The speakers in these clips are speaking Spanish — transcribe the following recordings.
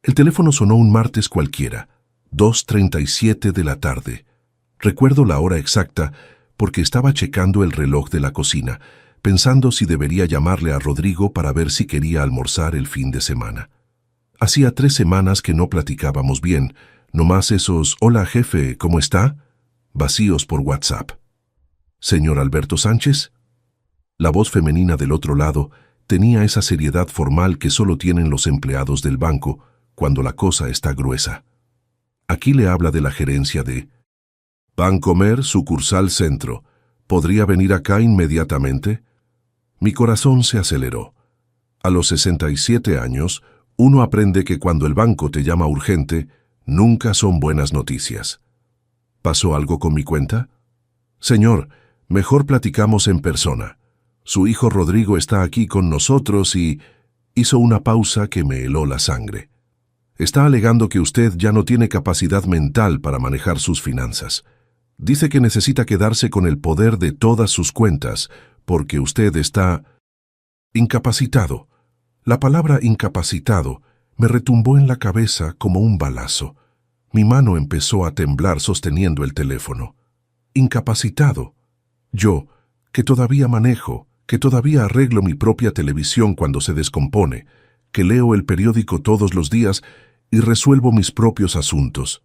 El teléfono sonó un martes cualquiera, 2:37 de la tarde. Recuerdo la hora exacta porque estaba checando el reloj de la cocina, pensando si debería llamarle a Rodrigo para ver si quería almorzar el fin de semana. Hacía 3 semanas que no platicábamos bien, nomás esos «Hola jefe, ¿cómo está?» vacíos por WhatsApp. «¿Señor Alberto Sánchez?» La voz femenina del otro lado tenía esa seriedad formal que solo tienen los empleados del banco cuando la cosa está gruesa. Aquí le habla de la gerencia de Bancomer, sucursal Centro. ¿Podría venir acá inmediatamente? Mi corazón se aceleró. A los 67 años, uno aprende que cuando el banco te llama urgente, nunca son buenas noticias. ¿Pasó algo con mi cuenta? Señor, mejor platicamos en persona. Su hijo Rodrigo está aquí con nosotros y... Hizo una pausa que me heló la sangre. Está alegando que usted ya no tiene capacidad mental para manejar sus finanzas. Dice que necesita quedarse con el poder de todas sus cuentas, porque usted está incapacitado. La palabra incapacitado me retumbó en la cabeza como un balazo. Mi mano empezó a temblar sosteniendo el teléfono. Incapacitado. Yo, que todavía manejo, que todavía arreglo mi propia televisión cuando se descompone, que leo el periódico todos los días y resuelvo mis propios asuntos.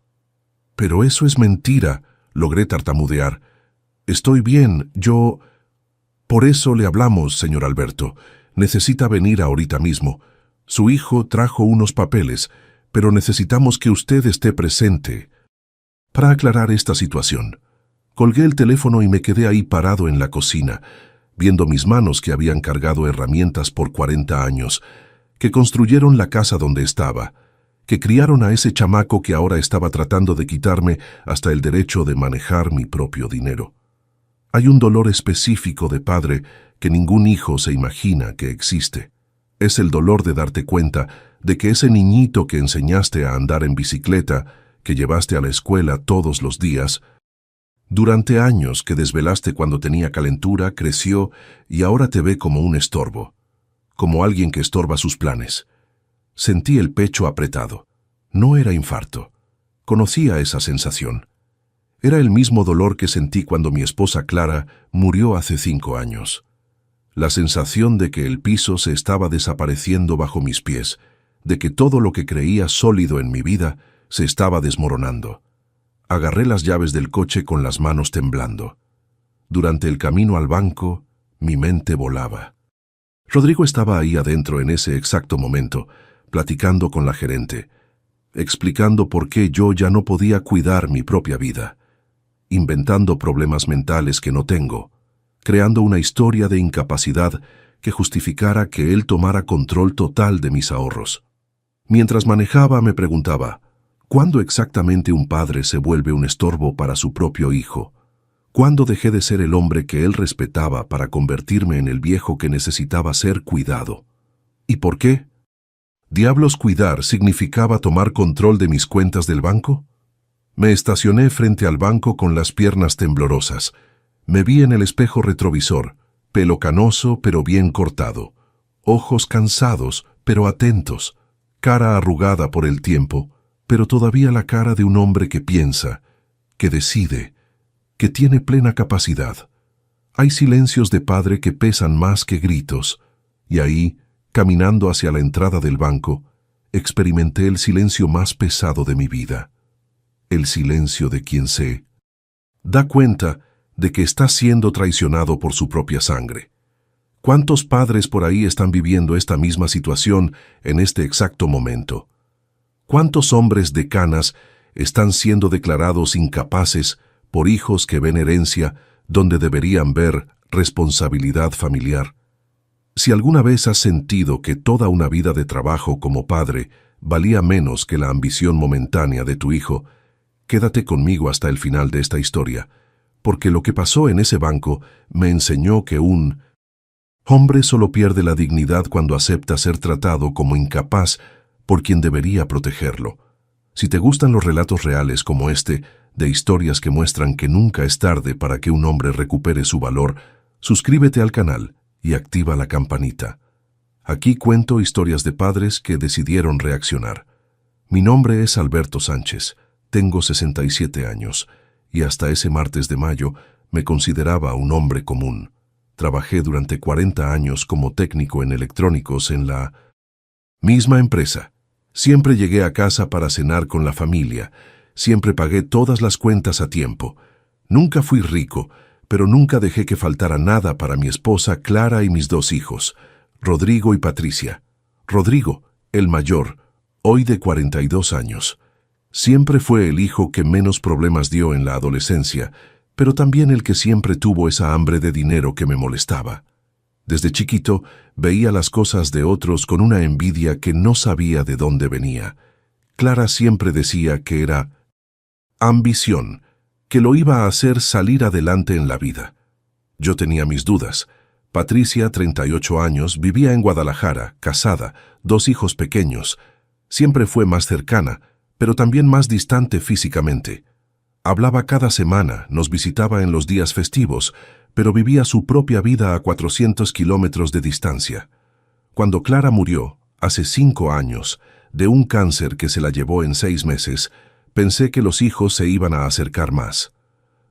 Pero eso es mentira, logré tartamudear. Estoy bien, yo... Por eso le hablamos, señor Alberto. Necesita venir ahorita mismo. Su hijo trajo unos papeles, pero necesitamos que usted esté presente. Para aclarar esta situación, colgué el teléfono y me quedé ahí parado en la cocina, viendo mis manos que habían cargado herramientas por 40 años, que construyeron la casa donde estaba, que criaron a ese chamaco que ahora estaba tratando de quitarme hasta el derecho de manejar mi propio dinero. Hay un dolor específico de padre que ningún hijo se imagina que existe. Es el dolor de darte cuenta de que ese niñito que enseñaste a andar en bicicleta, que llevaste a la escuela todos los días, durante años que desvelaste cuando tenía calentura, creció y ahora te ve como un estorbo, como alguien que estorba sus planes. Sentí el pecho apretado. No era infarto. Conocía esa sensación. Era el mismo dolor que sentí cuando mi esposa Clara murió hace 5 años. La sensación de que el piso se estaba desapareciendo bajo mis pies, de que todo lo que creía sólido en mi vida se estaba desmoronando. Agarré las llaves del coche con las manos temblando. Durante el camino al banco, mi mente volaba. Rodrigo estaba ahí adentro en ese exacto momento, platicando con la gerente, explicando por qué yo ya no podía cuidar mi propia vida, inventando problemas mentales que no tengo, creando una historia de incapacidad que justificara que él tomara control total de mis ahorros. Mientras manejaba me preguntaba, ¿cuándo exactamente un padre se vuelve un estorbo para su propio hijo? ¿Cuándo dejé de ser el hombre que él respetaba para convertirme en el viejo que necesitaba ser cuidado? ¿Y por qué? ¿Diablos cuidar significaba tomar control de mis cuentas del banco? Me estacioné frente al banco con las piernas temblorosas. Me vi en el espejo retrovisor, pelo canoso pero bien cortado, ojos cansados pero atentos, cara arrugada por el tiempo, pero todavía la cara de un hombre que piensa, que decide, que tiene plena capacidad. Hay silencios de padre que pesan más que gritos, y ahí, caminando hacia la entrada del banco, experimenté el silencio más pesado de mi vida. El silencio de quien se da cuenta de que está siendo traicionado por su propia sangre. ¿Cuántos padres por ahí están viviendo esta misma situación en este exacto momento? ¿Cuántos hombres de canas están siendo declarados incapaces por hijos que ven herencia donde deberían ver responsabilidad familiar? Si alguna vez has sentido que toda una vida de trabajo como padre valía menos que la ambición momentánea de tu hijo, quédate conmigo hasta el final de esta historia, porque lo que pasó en ese banco me enseñó que un hombre solo pierde la dignidad cuando acepta ser tratado como incapaz por quien debería protegerlo. Si te gustan los relatos reales como este, de historias que muestran que nunca es tarde para que un hombre recupere su valor, suscríbete al canal y activa la campanita. Aquí cuento historias de padres que decidieron reaccionar. Mi nombre es Alberto Sánchez, tengo 67 años, y hasta ese martes de mayo me consideraba un hombre común. Trabajé durante 40 años como técnico en electrónicos en la misma empresa. Siempre llegué a casa para cenar con la familia, siempre pagué todas las cuentas a tiempo. Nunca fui rico, pero nunca dejé que faltara nada para mi esposa Clara y mis 2 hijos, Rodrigo y Patricia. Rodrigo, el mayor, hoy de 42 años. Siempre fue el hijo que menos problemas dio en la adolescencia, pero también el que siempre tuvo esa hambre de dinero que me molestaba. Desde chiquito veía las cosas de otros con una envidia que no sabía de dónde venía. Clara siempre decía que era ambición, que lo iba a hacer salir adelante en la vida. Yo tenía mis dudas. Patricia, 38 años, vivía en Guadalajara, casada, 2 hijos pequeños. Siempre fue más cercana, pero también más distante físicamente. Hablaba cada semana, nos visitaba en los días festivos, pero vivía su propia vida a 400 kilómetros de distancia. Cuando Clara murió, hace 5 años, de un cáncer que se la llevó en 6 meses, pensé que los hijos se iban a acercar más.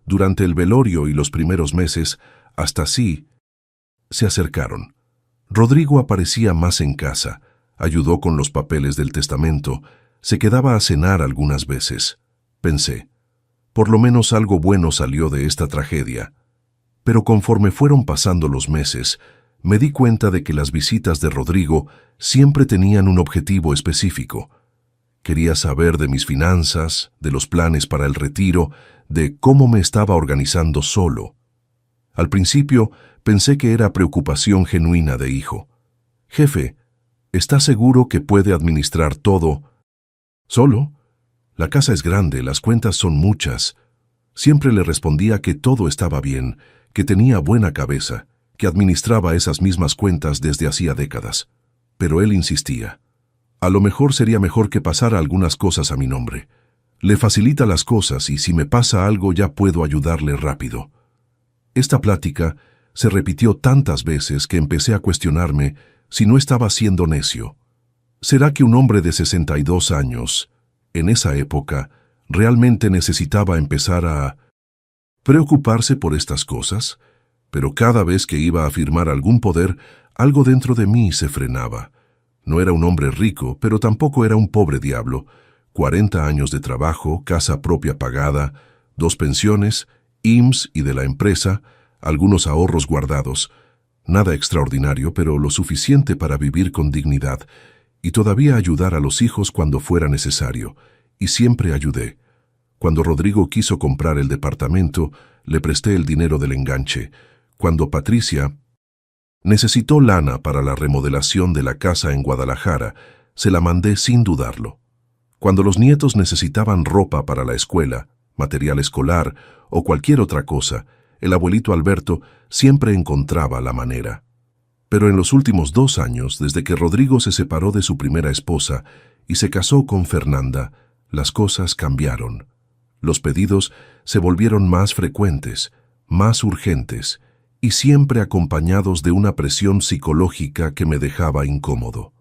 Durante el velorio y los primeros meses, hasta sí, se acercaron. Rodrigo aparecía más en casa, ayudó con los papeles del testamento, se quedaba a cenar algunas veces. Pensé, por lo menos algo bueno salió de esta tragedia. Pero conforme fueron pasando los meses, me di cuenta de que las visitas de Rodrigo siempre tenían un objetivo específico. Quería saber de mis finanzas, de los planes para el retiro, de cómo me estaba organizando solo. Al principio pensé que era preocupación genuina de hijo. Jefe, ¿está seguro que puede administrar todo solo? La casa es grande, las cuentas son muchas. Siempre le respondía que todo estaba bien, que tenía buena cabeza, que administraba esas mismas cuentas desde hacía décadas. Pero él insistía. A lo mejor sería mejor que pasara algunas cosas a mi nombre. Le facilita las cosas y si me pasa algo ya puedo ayudarle rápido. Esta plática se repitió tantas veces que empecé a cuestionarme si no estaba siendo necio. ¿Será que un hombre de 62 años, en esa época, realmente necesitaba empezar a preocuparse por estas cosas? Pero cada vez que iba a firmar algún poder, algo dentro de mí se frenaba. No era un hombre rico, pero tampoco era un pobre diablo. 40 años de trabajo, casa propia pagada, 2 pensiones, IMSS y de la empresa, algunos ahorros guardados. Nada extraordinario, pero lo suficiente para vivir con dignidad y todavía ayudar a los hijos cuando fuera necesario. Y siempre ayudé. Cuando Rodrigo quiso comprar el departamento, le presté el dinero del enganche. Cuando Patricia necesitó lana para la remodelación de la casa en Guadalajara, se la mandé sin dudarlo. Cuando los nietos necesitaban ropa para la escuela, material escolar o cualquier otra cosa, el abuelito Alberto siempre encontraba la manera. Pero en los últimos 2 años, desde que Rodrigo se separó de su primera esposa y se casó con Fernanda, las cosas cambiaron. Los pedidos se volvieron más frecuentes, más urgentes, y siempre acompañados de una presión psicológica que me dejaba incómodo.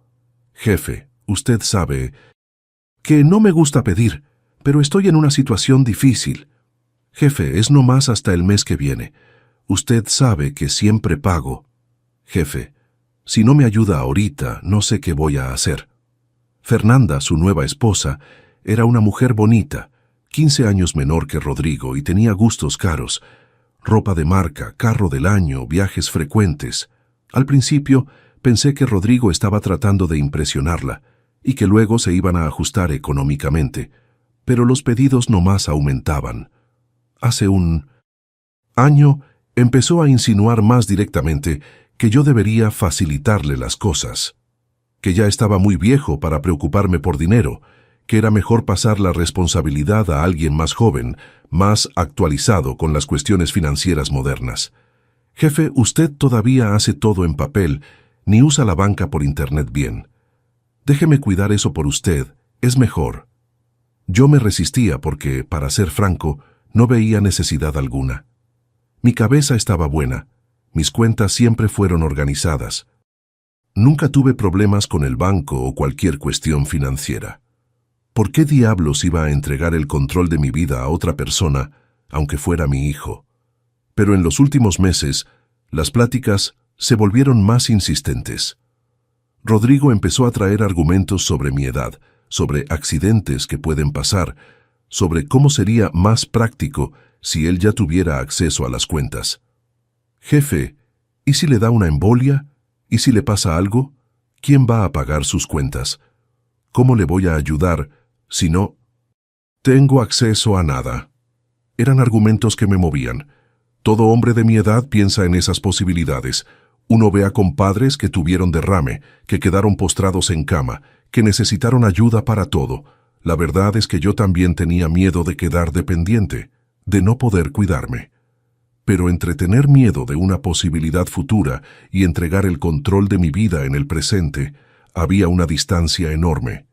Jefe, usted sabe que no me gusta pedir, pero estoy en una situación difícil. Jefe, es nomás hasta el mes que viene. Usted sabe que siempre pago. Jefe, si no me ayuda ahorita, no sé qué voy a hacer. Fernanda, su nueva esposa, era una mujer bonita, 15 años menor que Rodrigo y tenía gustos caros. Ropa de marca, carro del año, viajes frecuentes. Al principio pensé que Rodrigo estaba tratando de impresionarla y que luego se iban a ajustar económicamente, pero los pedidos nomás aumentaban. Hace un año empezó a insinuar más directamente que yo debería facilitarle las cosas, que ya estaba muy viejo para preocuparme por dinero, que era mejor pasar la responsabilidad a alguien más joven, más actualizado con las cuestiones financieras modernas. Jefe, usted todavía hace todo en papel, ni usa la banca por internet bien. Déjeme cuidar eso por usted, es mejor. Yo me resistía porque, para ser franco, no veía necesidad alguna. Mi cabeza estaba buena, mis cuentas siempre fueron organizadas. Nunca tuve problemas con el banco o cualquier cuestión financiera. ¿Por qué diablos iba a entregar el control de mi vida a otra persona, aunque fuera mi hijo? Pero en los últimos meses, las pláticas se volvieron más insistentes. Rodrigo empezó a traer argumentos sobre mi edad, sobre accidentes que pueden pasar, sobre cómo sería más práctico si él ya tuviera acceso a las cuentas. Jefe, ¿y si le da una embolia? ¿Y si le pasa algo? ¿Quién va a pagar sus cuentas? ¿Cómo le voy a ayudar si no tengo acceso a nada? Eran argumentos que me movían. Todo hombre de mi edad piensa en esas posibilidades. Uno ve a compadres que tuvieron derrame, que quedaron postrados en cama, que necesitaron ayuda para todo. La verdad es que yo también tenía miedo de quedar dependiente, de no poder cuidarme. Pero entre tener miedo de una posibilidad futura y entregar el control de mi vida en el presente, había una distancia enorme.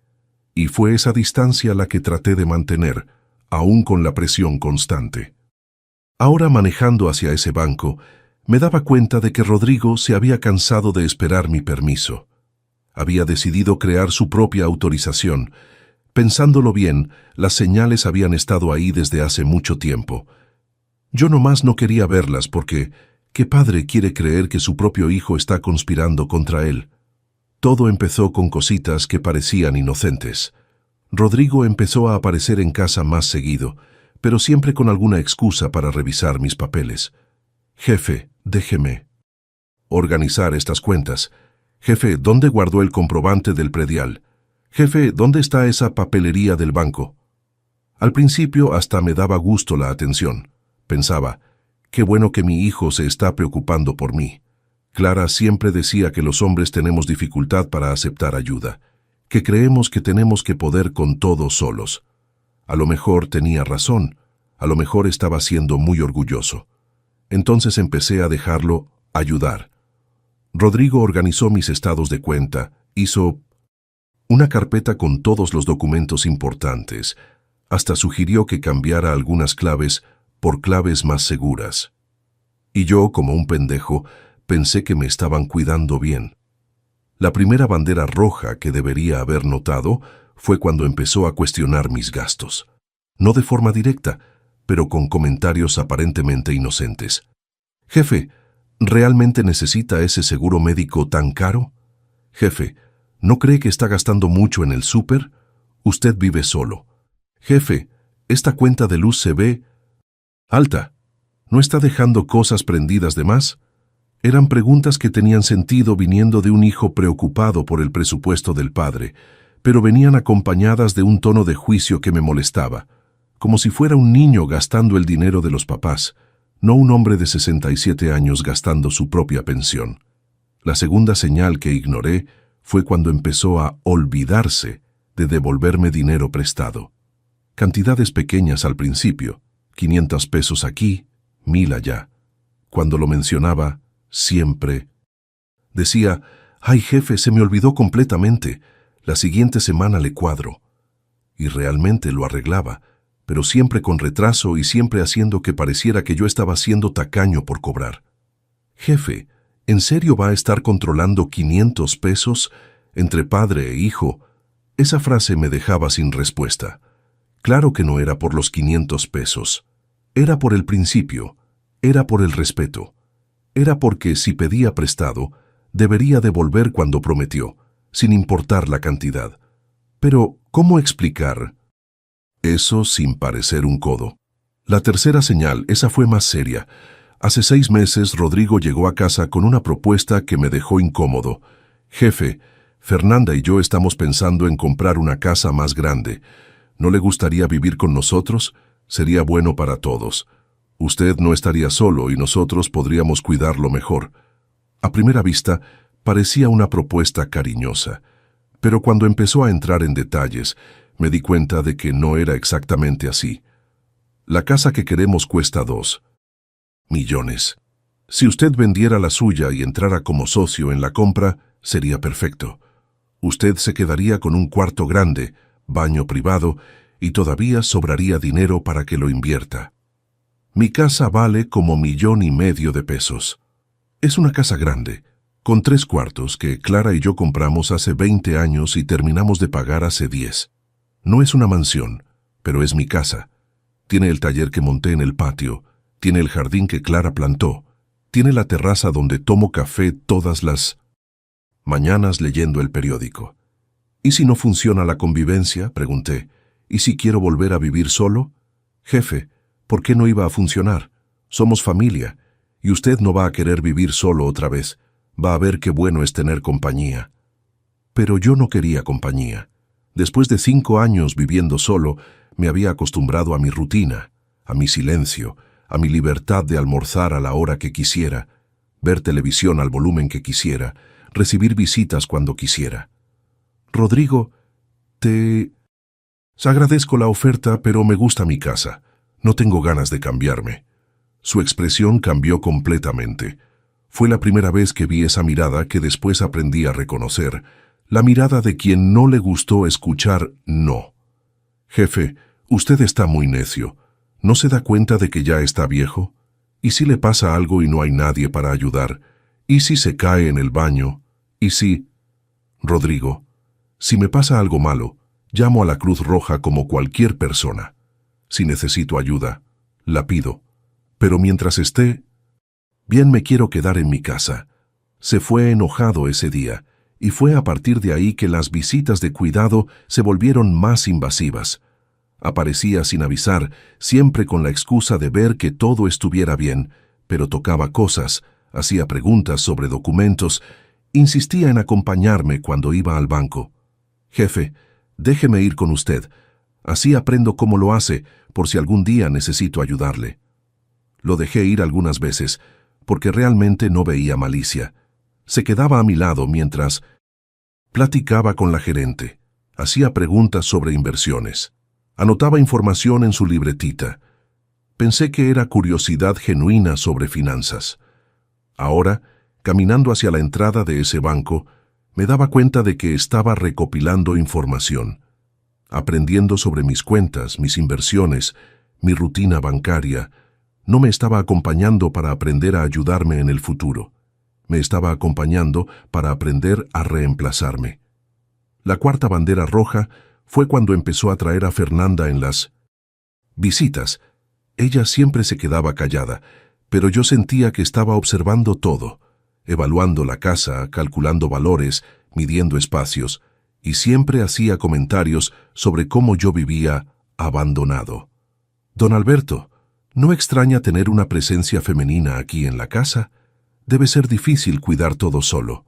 Y fue esa distancia la que traté de mantener, aún con la presión constante. Ahora manejando hacia ese banco, me daba cuenta de que Rodrigo se había cansado de esperar mi permiso. Había decidido crear su propia autorización. Pensándolo bien, las señales habían estado ahí desde hace mucho tiempo. Yo nomás no quería verlas porque, ¿qué padre quiere creer que su propio hijo está conspirando contra él? Todo empezó con cositas que parecían inocentes. Rodrigo empezó a aparecer en casa más seguido, pero siempre con alguna excusa para revisar mis papeles. Jefe, déjeme organizar estas cuentas. Jefe, ¿dónde guardó el comprobante del predial? Jefe, ¿dónde está esa papelería del banco? Al principio hasta me daba gusto la atención. Pensaba, qué bueno que mi hijo se está preocupando por mí. Clara siempre decía que los hombres tenemos dificultad para aceptar ayuda, que creemos que tenemos que poder con todo solos. A lo mejor tenía razón, a lo mejor estaba siendo muy orgulloso. Entonces empecé a dejarlo ayudar. Rodrigo organizó mis estados de cuenta, hizo una carpeta con todos los documentos importantes, hasta sugirió que cambiara algunas claves por claves más seguras. Y yo, como un pendejo, pensé que me estaban cuidando bien. La primera bandera roja que debería haber notado fue cuando empezó a cuestionar mis gastos. No de forma directa, pero con comentarios aparentemente inocentes. Jefe, ¿realmente necesita ese seguro médico tan caro? Jefe, ¿no cree que está gastando mucho en el súper? Usted vive solo. Jefe, esta cuenta de luz se ve alta. ¿No está dejando cosas prendidas de más? Eran preguntas que tenían sentido viniendo de un hijo preocupado por el presupuesto del padre, pero venían acompañadas de un tono de juicio que me molestaba, como si fuera un niño gastando el dinero de los papás, no un hombre de 67 años gastando su propia pensión. La segunda señal que ignoré fue cuando empezó a olvidarse de devolverme dinero prestado. Cantidades pequeñas al principio, 500 pesos aquí, 1000 allá. Cuando lo mencionaba, siempre decía, «Ay, jefe, se me olvidó completamente. La siguiente semana le cuadro». Y realmente lo arreglaba, pero siempre con retraso y siempre haciendo que pareciera que yo estaba siendo tacaño por cobrar. Jefe, ¿en serio va a estar controlando 500 pesos entre padre e hijo? Esa frase me dejaba sin respuesta. Claro que no era por los 500 pesos. Era por el principio, era por el respeto. Era porque si pedía prestado, debería devolver cuando prometió, sin importar la cantidad. Pero, ¿cómo explicar eso sin parecer un codo? La tercera señal, esa fue más seria. Hace 6 meses Rodrigo llegó a casa con una propuesta que me dejó incómodo. Jefe, Fernanda y yo estamos pensando en comprar una casa más grande. ¿No le gustaría vivir con nosotros? Sería bueno para todos. Usted no estaría solo y nosotros podríamos cuidarlo mejor. A primera vista, parecía una propuesta cariñosa, pero cuando empezó a entrar en detalles, me di cuenta de que no era exactamente así. La casa que queremos cuesta 2 millones. Si usted vendiera la suya y entrara como socio en la compra, sería perfecto. Usted se quedaría con un cuarto grande, baño privado, y todavía sobraría dinero para que lo invierta. Mi casa vale como 1,5 millones de pesos. Es una casa grande, con 3 cuartos que Clara y yo compramos hace 20 años y terminamos de pagar hace 10. No es una mansión, pero es mi casa. Tiene el taller que monté en el patio, tiene el jardín que Clara plantó, tiene la terraza donde tomo café todas las mañanas leyendo el periódico. ¿Y si no funciona la convivencia?, pregunté. ¿Y si quiero volver a vivir solo? Jefe, ¿por qué no iba a funcionar? Somos familia, y usted no va a querer vivir solo otra vez. Va a ver qué bueno es tener compañía. Pero yo no quería compañía. Después de 5 años viviendo solo, me había acostumbrado a mi rutina, a mi silencio, a mi libertad de almorzar a la hora que quisiera, ver televisión al volumen que quisiera, recibir visitas cuando quisiera. Rodrigo, te agradezco la oferta, pero me gusta mi casa. No tengo ganas de cambiarme. Su expresión cambió completamente. Fue la primera vez que vi esa mirada que después aprendí a reconocer, la mirada de quien no le gustó escuchar no. Jefe, usted está muy necio. ¿No se da cuenta de que ya está viejo? ¿Y si le pasa algo y no hay nadie para ayudar? ¿Y si se cae en el baño? ¿Y si... Rodrigo, si me pasa algo malo, llamo a la Cruz Roja como cualquier persona. Si necesito ayuda, la pido. Pero mientras esté, bien me quiero quedar en mi casa. Se fue enojado ese día, y fue a partir de ahí que las visitas de cuidado se volvieron más invasivas. Aparecía sin avisar, siempre con la excusa de ver que todo estuviera bien, pero tocaba cosas, hacía preguntas sobre documentos, insistía en acompañarme cuando iba al banco. Jefe, déjeme ir con usted. Así aprendo cómo lo hace, por si algún día necesito ayudarle. Lo dejé ir algunas veces, porque realmente no veía malicia. Se quedaba a mi lado mientras platicaba con la gerente, hacía preguntas sobre inversiones, anotaba información en su libretita. Pensé que era curiosidad genuina sobre finanzas. Ahora, caminando hacia la entrada de ese banco, me daba cuenta de que estaba recopilando información, aprendiendo sobre mis cuentas, mis inversiones, mi rutina bancaria. No me estaba acompañando para aprender a ayudarme en el futuro. Me estaba acompañando para aprender a reemplazarme. La cuarta bandera roja fue cuando empezó a traer a Fernanda en las visitas. Ella siempre se quedaba callada, pero yo sentía que estaba observando todo, evaluando la casa, calculando valores, midiendo espacios, y siempre hacía comentarios sobre cómo yo vivía abandonado. Don Alberto, ¿no extraña tener una presencia femenina aquí en la casa? Debe ser difícil cuidar todo solo.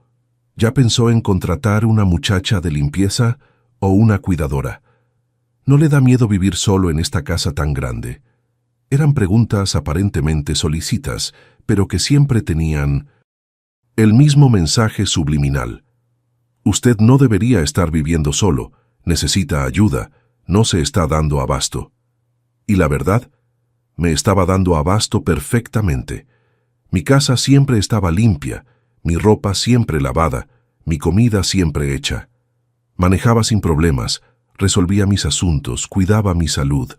¿Ya pensó en contratar una muchacha de limpieza o una cuidadora? ¿No le da miedo vivir solo en esta casa tan grande? Eran preguntas aparentemente solícitas, pero que siempre tenían el mismo mensaje subliminal. Usted no debería estar viviendo solo, necesita ayuda, no se está dando abasto. Y la verdad, me estaba dando abasto perfectamente. Mi casa siempre estaba limpia, mi ropa siempre lavada, mi comida siempre hecha. Manejaba sin problemas, resolvía mis asuntos, cuidaba mi salud.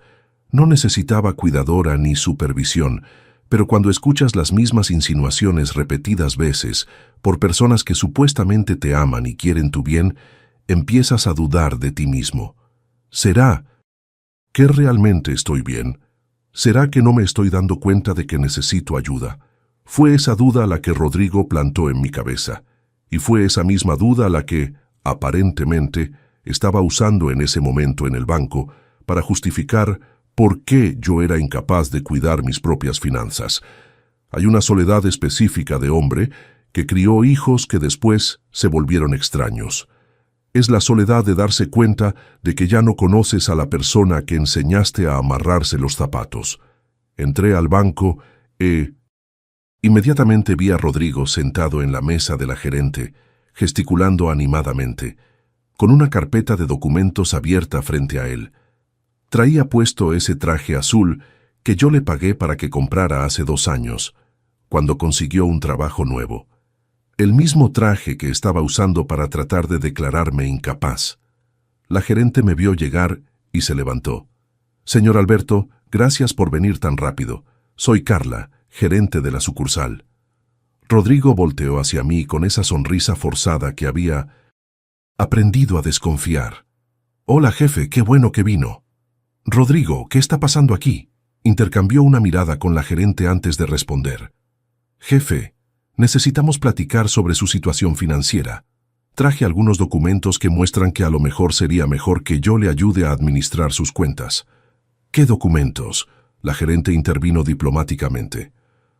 No necesitaba cuidadora ni supervisión, pero cuando escuchas las mismas insinuaciones repetidas veces por personas que supuestamente te aman y quieren tu bien, empiezas a dudar de ti mismo. ¿Será que realmente estoy bien? ¿Será que no me estoy dando cuenta de que necesito ayuda? Fue esa duda la que Rodrigo plantó en mi cabeza, y fue esa misma duda la que, aparentemente, estaba usando en ese momento en el banco para justificar por qué yo era incapaz de cuidar mis propias finanzas. Hay una soledad específica de hombre que crió hijos que después se volvieron extraños. Es la soledad de darse cuenta de que ya no conoces a la persona que enseñaste a amarrarse los zapatos. Entré al banco e inmediatamente vi a Rodrigo sentado en la mesa de la gerente, gesticulando animadamente, con una carpeta de documentos abierta frente a él. Traía puesto ese traje azul que yo le pagué para que comprara hace 2 años, cuando consiguió un trabajo nuevo. El mismo traje que estaba usando para tratar de declararme incapaz. La gerente me vio llegar y se levantó. Señor Alberto, gracias por venir tan rápido. Soy Carla, gerente de la sucursal. Rodrigo volteó hacia mí con esa sonrisa forzada que había aprendido a desconfiar. Hola, jefe, qué bueno que vino. Rodrigo, ¿qué está pasando aquí? Intercambió una mirada con la gerente antes de responder. Jefe, necesitamos platicar sobre su situación financiera. Traje algunos documentos que muestran que a lo mejor sería mejor que yo le ayude a administrar sus cuentas. ¿Qué documentos? La gerente intervino diplomáticamente.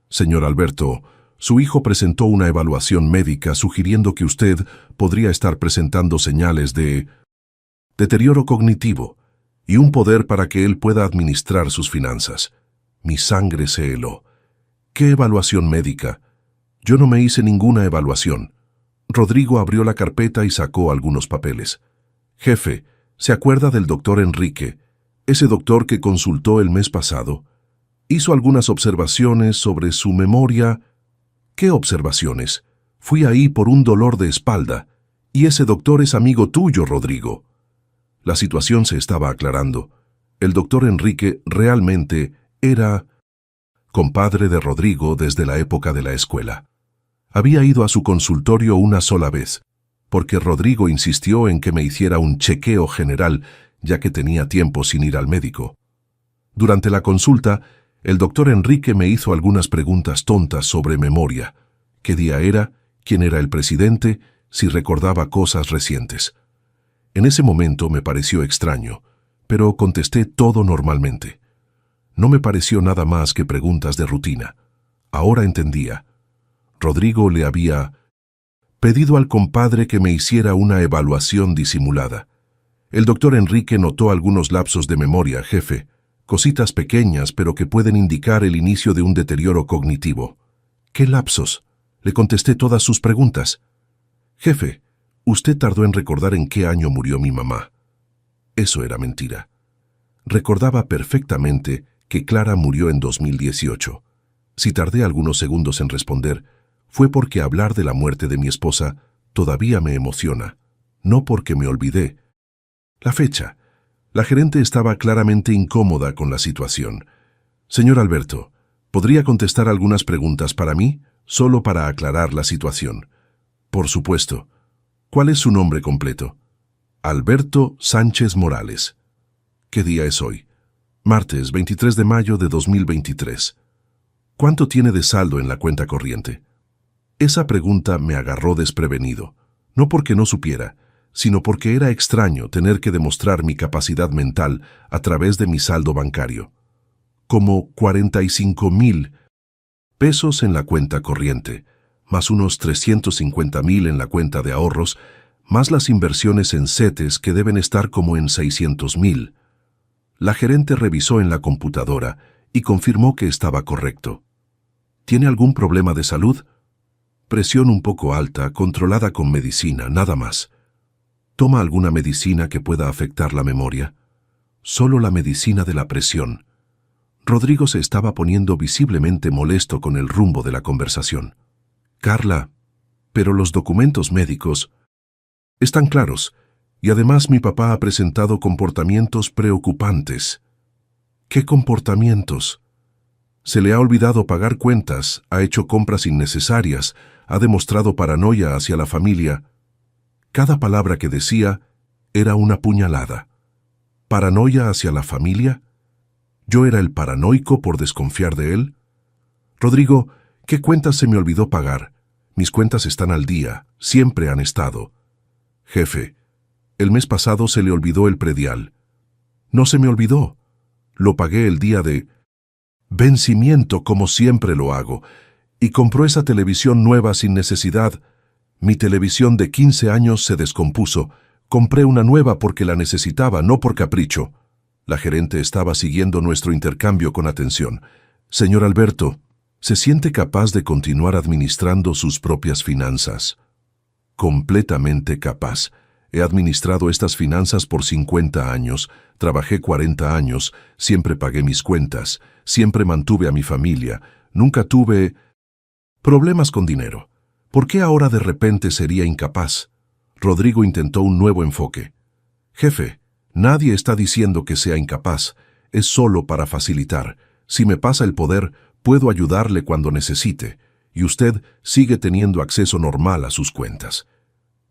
Señor Alberto, su hijo presentó una evaluación médica sugiriendo que usted podría estar presentando señales de deterioro cognitivo y un poder para que él pueda administrar sus finanzas. Mi sangre se heló. ¿Qué evaluación médica? Yo no me hice ninguna evaluación. Rodrigo abrió la carpeta y sacó algunos papeles. Jefe, ¿se acuerda del doctor Enrique? Ese doctor que consultó el mes pasado. Hizo algunas observaciones sobre su memoria. ¿Qué observaciones? Fui ahí por un dolor de espalda. Y ese doctor es amigo tuyo, Rodrigo. La situación se estaba aclarando. El doctor Enrique realmente era compadre de Rodrigo desde la época de la escuela. Había ido a su consultorio una sola vez, porque Rodrigo insistió en que me hiciera un chequeo general, ya que tenía tiempo sin ir al médico. Durante la consulta, el doctor Enrique me hizo algunas preguntas tontas sobre memoria. ¿Qué día era? ¿Quién era el presidente? Si recordaba cosas recientes. En ese momento me pareció extraño, pero contesté todo normalmente. No me pareció nada más que preguntas de rutina. Ahora entendía. Rodrigo le había pedido al compadre que me hiciera una evaluación disimulada. El doctor Enrique notó algunos lapsos de memoria, jefe, cositas pequeñas pero que pueden indicar el inicio de un deterioro cognitivo. ¿Qué lapsos? Le contesté todas sus preguntas. Jefe, usted tardó en recordar en qué año murió mi mamá. Eso era mentira. Recordaba perfectamente que Clara murió en 2018. Si tardé algunos segundos en responder, fue porque hablar de la muerte de mi esposa todavía me emociona, no porque me olvidé. La fecha. La gerente estaba claramente incómoda con la situación. Señor Alberto, ¿podría contestar algunas preguntas para mí, solo para aclarar la situación? Por supuesto. ¿Cuál es su nombre completo? Alberto Sánchez Morales. ¿Qué día es hoy? Martes 23 de mayo de 2023. ¿Cuánto tiene de saldo en la cuenta corriente? Esa pregunta me agarró desprevenido, no porque no supiera, sino porque era extraño tener que demostrar mi capacidad mental a través de mi saldo bancario. Como 45,000 pesos en la cuenta corriente, más unos 350,000 en la cuenta de ahorros, más las inversiones en CETES que deben estar como en 600,000. La gerente revisó en la computadora y confirmó que estaba correcto. ¿Tiene algún problema de salud? Presión un poco alta, controlada con medicina, nada más. ¿Toma alguna medicina que pueda afectar la memoria? Solo la medicina de la presión. Rodrigo se estaba poniendo visiblemente molesto con el rumbo de la conversación. Carla, pero los documentos médicos están claros, y además mi papá ha presentado comportamientos preocupantes. ¿Qué comportamientos? Se le ha olvidado pagar cuentas, ha hecho compras innecesarias, ha demostrado paranoia hacia la familia. Cada palabra que decía era una puñalada. ¿Paranoia hacia la familia? ¿Yo era el paranoico por desconfiar de él? Rodrigo, ¿qué cuentas se me olvidó pagar? Mis cuentas están al día, siempre han estado. Jefe, el mes pasado se le olvidó el predial. No se me olvidó. Lo pagué el día de vencimiento como siempre lo hago, y compró esa televisión nueva sin necesidad. Mi televisión de 15 años se descompuso. Compré una nueva porque la necesitaba, no por capricho. La gerente estaba siguiendo nuestro intercambio con atención. Señor Alberto, ¿se siente capaz de continuar administrando sus propias finanzas? Completamente capaz. He administrado estas finanzas por 50 años, trabajé 40 años, siempre pagué mis cuentas, siempre mantuve a mi familia, nunca tuve problemas con dinero. ¿Por qué ahora de repente sería incapaz? Rodrigo intentó un nuevo enfoque. Jefe, nadie está diciendo que sea incapaz, es solo para facilitar. Si me pasa el poder, puedo ayudarle cuando necesite, y usted sigue teniendo acceso normal a sus cuentas.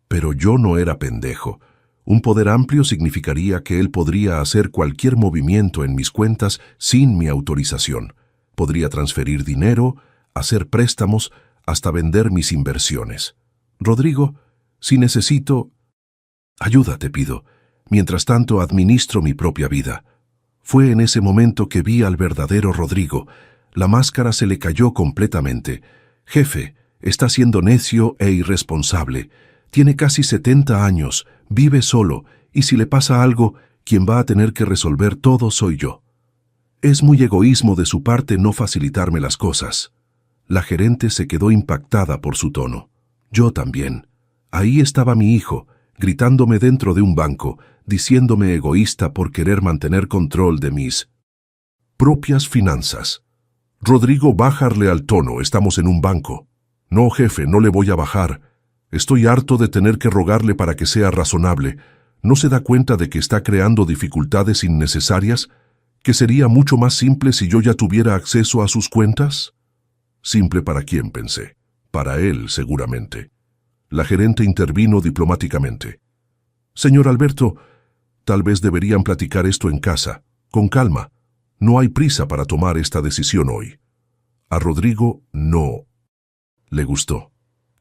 Pero yo no era pendejo. Un poder amplio significaría que él podría hacer cualquier movimiento en mis cuentas sin mi autorización. Podría transferir dinero, hacer préstamos, hasta vender mis inversiones. Rodrigo, si necesito... Ayuda, te pido. Mientras tanto, administro mi propia vida. Fue en ese momento que vi al verdadero Rodrigo. La máscara se le cayó completamente. Jefe, está siendo necio e irresponsable. Tiene casi 70 años, vive solo, y si le pasa algo, quien va a tener que resolver todo soy yo. Es muy egoísmo de su parte no facilitarme las cosas. La gerente se quedó impactada por su tono. Yo también. Ahí estaba mi hijo, gritándome dentro de un banco, diciéndome egoísta por querer mantener control de mis propias finanzas. Rodrigo, bájale al tono, estamos en un banco. No, jefe, no le voy a bajar. Estoy harto de tener que rogarle para que sea razonable. ¿No se da cuenta de que está creando dificultades innecesarias? ¿Que sería mucho más simple si yo ya tuviera acceso a sus cuentas? Simple para quién, pensé. Para él, seguramente. La gerente intervino diplomáticamente. Señor Alberto, tal vez deberían platicar esto en casa, con calma. No hay prisa para tomar esta decisión hoy. A Rodrigo no le gustó.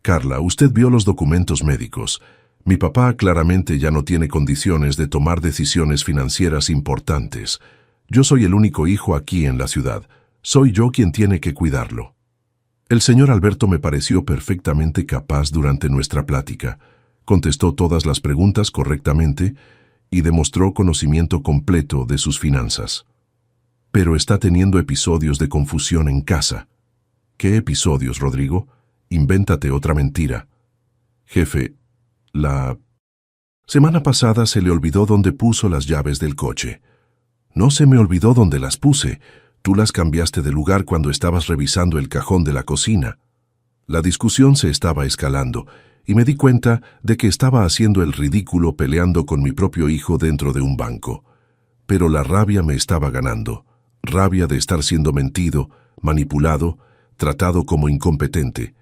Carla, usted vio los documentos médicos. Mi papá claramente ya no tiene condiciones de tomar decisiones financieras importantes. Yo soy el único hijo aquí en la ciudad. Soy yo quien tiene que cuidarlo. El señor Alberto me pareció perfectamente capaz durante nuestra plática. Contestó todas las preguntas correctamente y demostró conocimiento completo de sus finanzas. Pero está teniendo episodios de confusión en casa. ¿Qué episodios, Rodrigo? Invéntate otra mentira. Jefe, la semana pasada se le olvidó dónde puso las llaves del coche. No se me olvidó dónde las puse. Tú las cambiaste de lugar cuando estabas revisando el cajón de la cocina. La discusión se estaba escalando y me di cuenta de que estaba haciendo el ridículo peleando con mi propio hijo dentro de un banco. Pero la rabia me estaba ganando. Rabia de estar siendo mentido, manipulado, tratado como incompetente.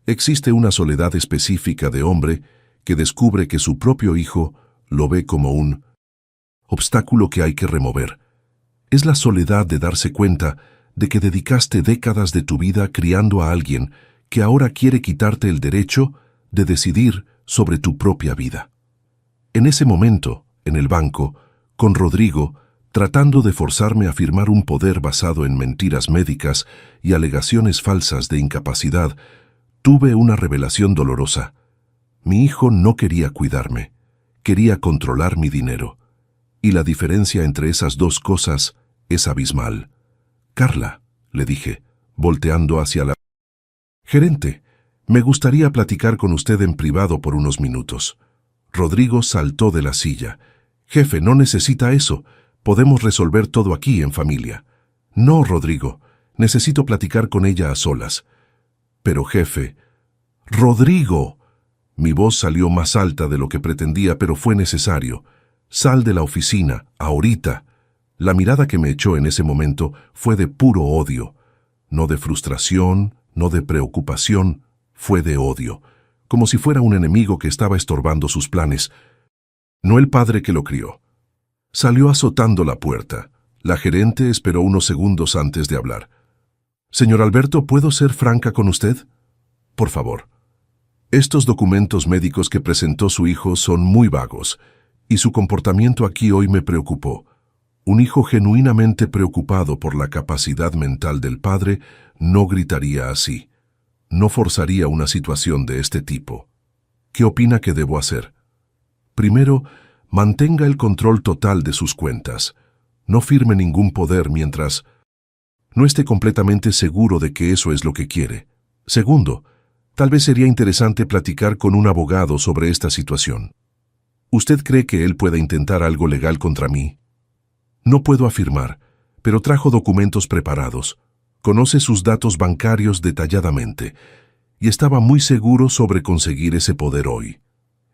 Existe una soledad específica de hombre que descubre que su propio hijo lo ve como un obstáculo que hay que remover. Es la soledad de darse cuenta de que dedicaste décadas de tu vida criando a alguien que ahora quiere quitarte el derecho de decidir sobre tu propia vida. En ese momento, en el banco, con Rodrigo, tratando de forzarme a firmar un poder basado en mentiras médicas y alegaciones falsas de incapacidad, tuve una revelación dolorosa. Mi hijo no quería cuidarme, quería controlar mi dinero. Y la diferencia entre esas dos cosas es abismal. Carla, le dije, volteando hacia la gerente, me gustaría platicar con usted en privado por unos minutos. Rodrigo saltó de la silla. Jefe, no necesita eso. Podemos resolver todo aquí en familia. No, Rodrigo, necesito platicar con ella a solas. Pero jefe... ¡Rodrigo! Mi voz salió más alta de lo que pretendía, pero fue necesario. Sal de la oficina, ahorita. La mirada que me echó en ese momento fue de puro odio. No de frustración, no de preocupación, fue de odio. Como si fuera un enemigo que estaba estorbando sus planes. No el padre que lo crió. Salió azotando la puerta. La gerente esperó unos segundos antes de hablar. Señor Alberto, ¿puedo ser franca con usted? Por favor. Estos documentos médicos que presentó su hijo son muy vagos, y su comportamiento aquí hoy me preocupó. Un hijo genuinamente preocupado por la capacidad mental del padre no gritaría así. No forzaría una situación de este tipo. ¿Qué opina que debo hacer? Primero, mantenga el control total de sus cuentas. No firme ningún poder mientras no esté completamente seguro de que eso es lo que quiere. Segundo, tal vez sería interesante platicar con un abogado sobre esta situación. ¿Usted cree que él pueda intentar algo legal contra mí? No puedo afirmar, pero trajo documentos preparados. Conoce sus datos bancarios detalladamente y estaba muy seguro sobre conseguir ese poder hoy.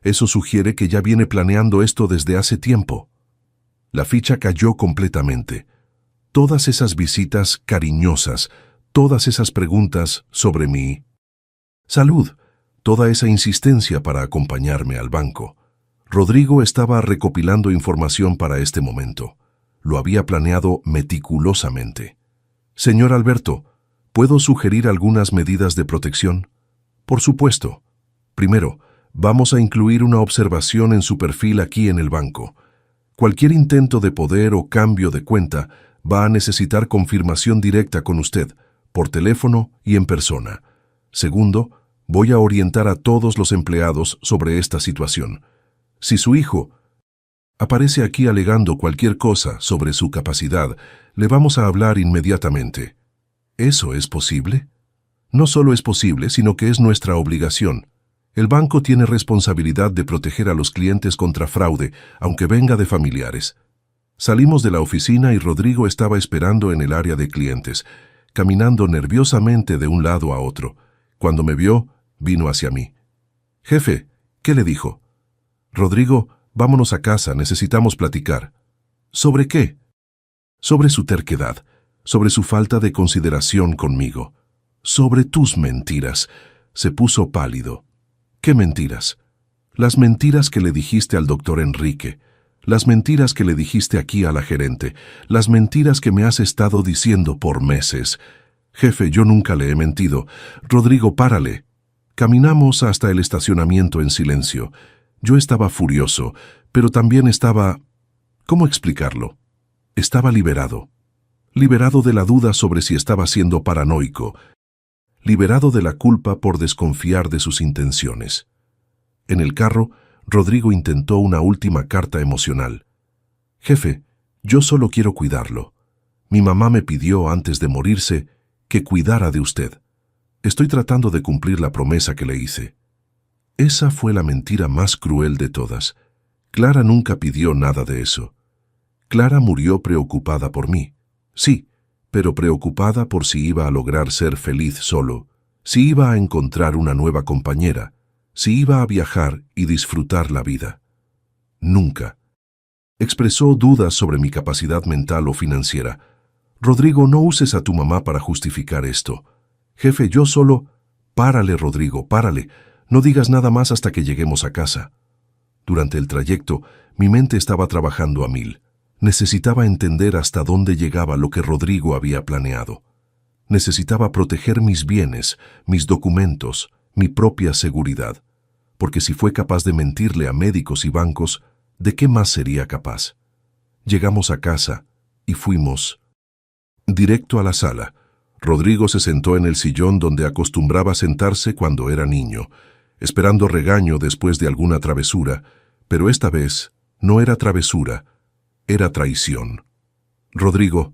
Eso sugiere que ya viene planeando esto desde hace tiempo. La ficha cayó completamente. Todas esas visitas cariñosas, todas esas preguntas sobre mi salud, toda esa insistencia para acompañarme al banco. Rodrigo estaba recopilando información para este momento. Lo había planeado meticulosamente. Señor Alberto, ¿puedo sugerir algunas medidas de protección? Por supuesto. Primero, vamos a incluir una observación en su perfil aquí en el banco. Cualquier intento de poder o cambio de cuenta va a necesitar confirmación directa con usted, por teléfono y en persona. Segundo, voy a orientar a todos los empleados sobre esta situación. Si su hijo aparece aquí alegando cualquier cosa sobre su capacidad, le vamos a hablar inmediatamente. ¿Eso es posible? No solo es posible, sino que es nuestra obligación. El banco tiene responsabilidad de proteger a los clientes contra fraude, aunque venga de familiares. Salimos de la oficina y Rodrigo estaba esperando en el área de clientes, caminando nerviosamente de un lado a otro. Cuando me vio, vino hacia mí. «Jefe», ¿qué le dijo? «Rodrigo, vámonos a casa, necesitamos platicar». «¿Sobre qué?» «Sobre su terquedad, sobre su falta de consideración conmigo, sobre tus mentiras». Se puso pálido. «¿Qué mentiras?» «Las mentiras que le dijiste al doctor Enrique, las mentiras que le dijiste aquí a la gerente, las mentiras que me has estado diciendo por meses». «Jefe, yo nunca le he mentido». «Rodrigo, párale». Caminamos hasta el estacionamiento en silencio. Yo estaba furioso, pero también estaba... ¿Cómo explicarlo? Estaba liberado. Liberado de la duda sobre si estaba siendo paranoico. Liberado de la culpa por desconfiar de sus intenciones. En el carro, Rodrigo intentó una última carta emocional. «Jefe, yo solo quiero cuidarlo. Mi mamá me pidió antes de morirse que cuidara de usted. Estoy tratando de cumplir la promesa que le hice». Esa fue la mentira más cruel de todas. Clara nunca pidió nada de eso. Clara murió preocupada por mí. Sí, pero preocupada por si iba a lograr ser feliz solo, si iba a encontrar una nueva compañera, si iba a viajar y disfrutar la vida. Nunca. Expresó dudas sobre mi capacidad mental o financiera. «Rodrigo, no uses a tu mamá para justificar esto». «Jefe, yo solo...» «Párale, Rodrigo, párale. No digas nada más hasta que lleguemos a casa». Durante el trayecto, mi mente estaba trabajando a 1000. Necesitaba entender hasta dónde llegaba lo que Rodrigo había planeado. Necesitaba proteger mis bienes, mis documentos, mi propia seguridad. Porque si fue capaz de mentirle a médicos y bancos, ¿de qué más sería capaz? Llegamos a casa y fuimos directo a la sala. Rodrigo se sentó en el sillón donde acostumbraba sentarse cuando era niño, esperando regaño después de alguna travesura, pero esta vez no era travesura, era traición. «Rodrigo,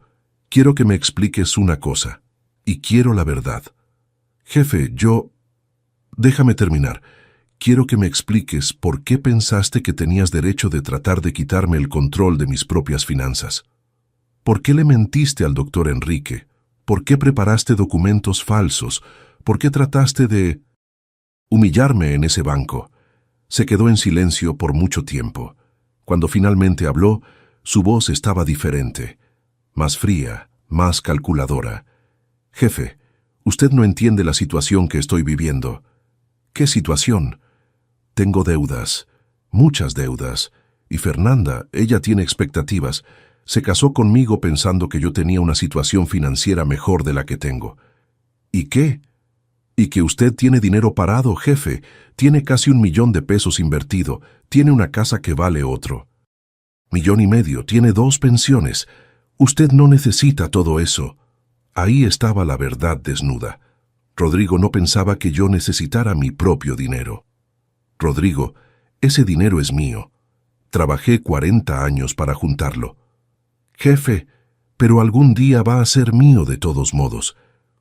quiero que me expliques una cosa, y quiero la verdad». «Jefe, yo...» «Déjame terminar. Quiero que me expliques por qué pensaste que tenías derecho de tratar de quitarme el control de mis propias finanzas. ¿Por qué le mentiste al doctor Enrique? ¿Por qué preparaste documentos falsos? ¿Por qué trataste de humillarme en ese banco?» Se quedó en silencio por mucho tiempo. Cuando finalmente habló, su voz estaba diferente, más fría, más calculadora. «Jefe, usted no entiende la situación que estoy viviendo». «¿Qué situación?» «Tengo deudas, muchas deudas, y Fernanda, ella tiene expectativas. Se casó conmigo pensando que yo tenía una situación financiera mejor de la que tengo». «¿Y qué?» «Y que usted tiene dinero parado, jefe. Tiene casi 1 millón de pesos invertido. Tiene una casa que vale otro. 1,5 millones. Tiene 2 pensiones. Usted no necesita todo eso». Ahí estaba la verdad desnuda. Rodrigo no pensaba que yo necesitara mi propio dinero. «Rodrigo, ese dinero es mío. Trabajé 40 años para juntarlo». «Jefe, pero algún día va a ser mío de todos modos.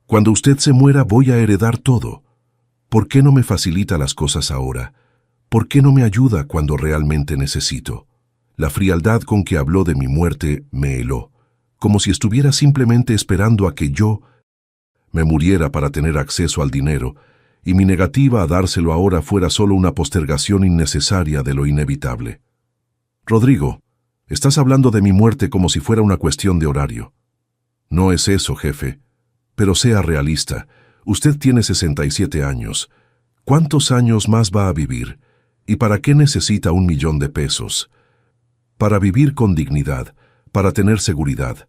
Cuando usted se muera voy a heredar todo. ¿Por qué no me facilita las cosas ahora? ¿Por qué no me ayuda cuando realmente necesito?» La frialdad con que habló de mi muerte me heló, como si estuviera simplemente esperando a que yo me muriera para tener acceso al dinero, y mi negativa a dárselo ahora fuera solo una postergación innecesaria de lo inevitable. «Rodrigo, estás hablando de mi muerte como si fuera una cuestión de horario». «No es eso, jefe. Pero sea realista. Usted tiene 67 años. ¿Cuántos años más va a vivir? ¿Y para qué necesita 1.000.000 de pesos? Para vivir con dignidad, para tener seguridad,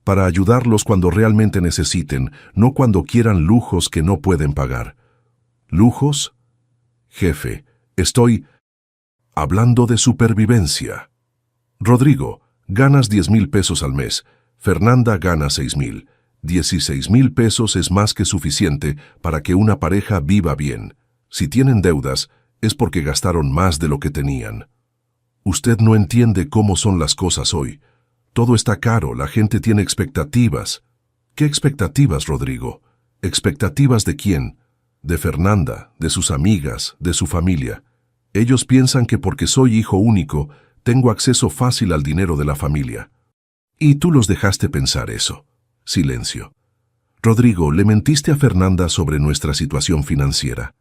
para ayudarlos cuando realmente necesiten, no cuando quieran lujos que no pueden pagar. ¿Lujos? Jefe, estoy hablando de supervivencia. Rodrigo, ganas 10.000 pesos al mes. Fernanda gana 6.000. 16.000 pesos es más que suficiente para que una pareja viva bien. Si tienen deudas, es porque gastaron más de lo que tenían. Usted no entiende cómo son las cosas hoy. Todo está caro, la gente tiene expectativas. ¿Qué expectativas, Rodrigo? ¿Expectativas de quién? De Fernanda, de sus amigas, de su familia. Ellos piensan que porque soy hijo único, tengo acceso fácil al dinero de la familia. Y tú los dejaste pensar eso. Silencio. Rodrigo, le mentiste a Fernanda sobre nuestra situación financiera.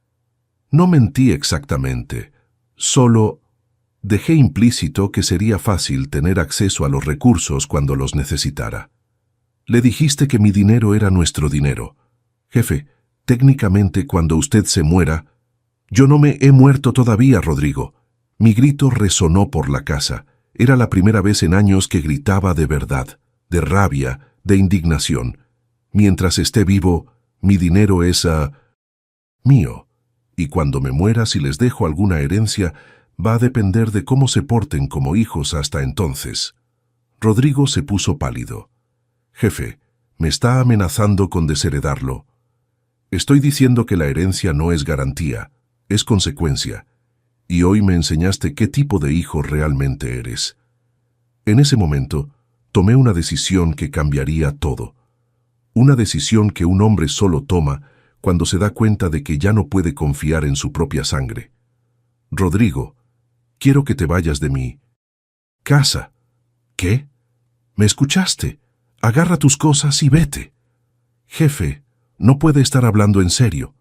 No mentí exactamente, solo dejé implícito que sería fácil tener acceso a los recursos cuando los necesitara. Le dijiste que mi dinero era nuestro dinero. Jefe, técnicamente cuando usted se muera, yo no me he muerto todavía, Rodrigo. Mi grito resonó por la casa. Era la primera vez en años que gritaba de verdad, de rabia, de indignación. Mientras esté vivo, mi dinero es mío. Y cuando me muera, si les dejo alguna herencia, va a depender de cómo se porten como hijos hasta entonces. Rodrigo se puso pálido. Jefe, me está amenazando con desheredarlo. Estoy diciendo que la herencia no es garantía, es consecuencia. Y hoy me enseñaste qué tipo de hijo realmente eres. En ese momento, tomé una decisión que cambiaría todo. Una decisión que un hombre solo toma cuando se da cuenta de que ya no puede confiar en su propia sangre. Rodrigo, quiero que te vayas de mi casa. ¿Qué? ¿Me escuchaste? Agarra tus cosas y vete. Jefe, no puede estar hablando en serio.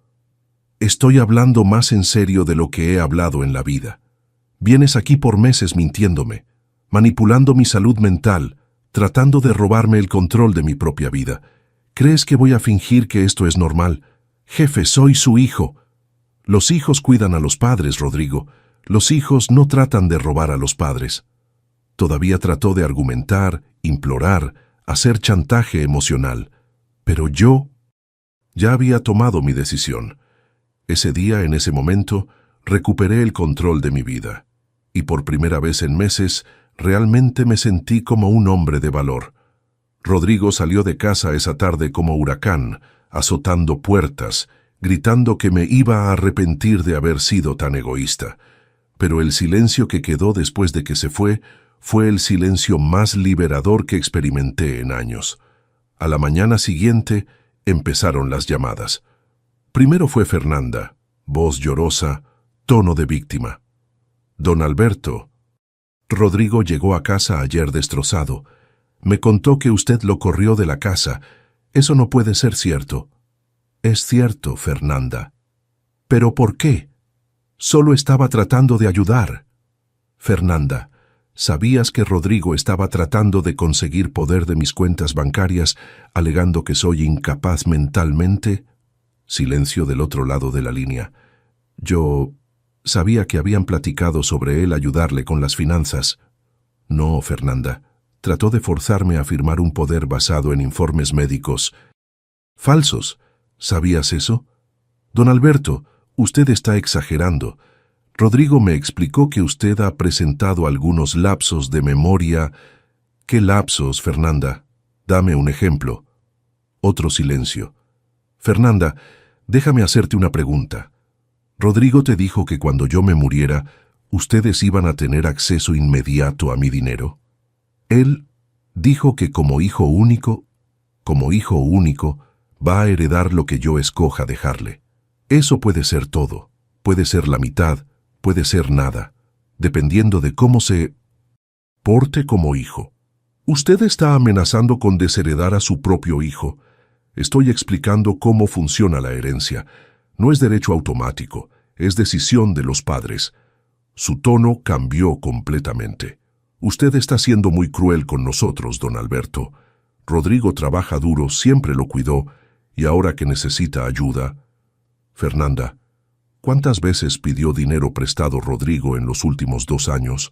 Estoy hablando más en serio de lo que he hablado en la vida. Vienes aquí por meses mintiéndome, manipulando mi salud mental, tratando de robarme el control de mi propia vida. ¿Crees que voy a fingir que esto es normal? Jefe, soy su hijo. Los hijos cuidan a los padres, Rodrigo. Los hijos no tratan de robar a los padres. Todavía trató de argumentar, implorar, hacer chantaje emocional. Pero yo ya había tomado mi decisión. Ese día, en ese momento, recuperé el control de mi vida. Y por primera vez en meses, realmente me sentí como un hombre de valor. Rodrigo salió de casa esa tarde como huracán, azotando puertas, gritando que me iba a arrepentir de haber sido tan egoísta. Pero el silencio que quedó después de que se fue el silencio más liberador que experimenté en años. A la mañana siguiente empezaron las llamadas. Primero fue Fernanda, voz llorosa, tono de víctima. Don Alberto. Rodrigo llegó a casa ayer destrozado. Me contó que usted lo corrió de la casa. Eso no puede ser cierto. Es cierto, Fernanda. ¿Pero por qué? Solo estaba tratando de ayudar. Fernanda, ¿sabías que Rodrigo estaba tratando de conseguir poder de mis cuentas bancarias, alegando que soy incapaz mentalmente? Silencio del otro lado de la línea. Yo sabía que habían platicado sobre él ayudarle con las finanzas. No, Fernanda. Trató de forzarme a firmar un poder basado en informes médicos falsos. ¿Sabías eso? Don Alberto, usted está exagerando. Rodrigo me explicó que usted ha presentado algunos lapsos de memoria. ¿Qué lapsos, Fernanda? Dame un ejemplo. Otro silencio. Fernanda, déjame hacerte una pregunta. Rodrigo te dijo que cuando yo me muriera, ustedes iban a tener acceso inmediato a mi dinero. Él dijo que como hijo único, va a heredar lo que yo escoja dejarle. Eso puede ser todo, puede ser la mitad, puede ser nada, dependiendo de cómo se porte como hijo. Usted está amenazando con desheredar a su propio hijo. Estoy explicando cómo funciona la herencia. No es derecho automático, es decisión de los padres. Su tono cambió completamente. Usted está siendo muy cruel con nosotros, don Alberto. Rodrigo trabaja duro, siempre lo cuidó, y ahora que necesita ayuda. Fernanda, ¿Cuántas veces pidió dinero prestado Rodrigo en los últimos 2 años?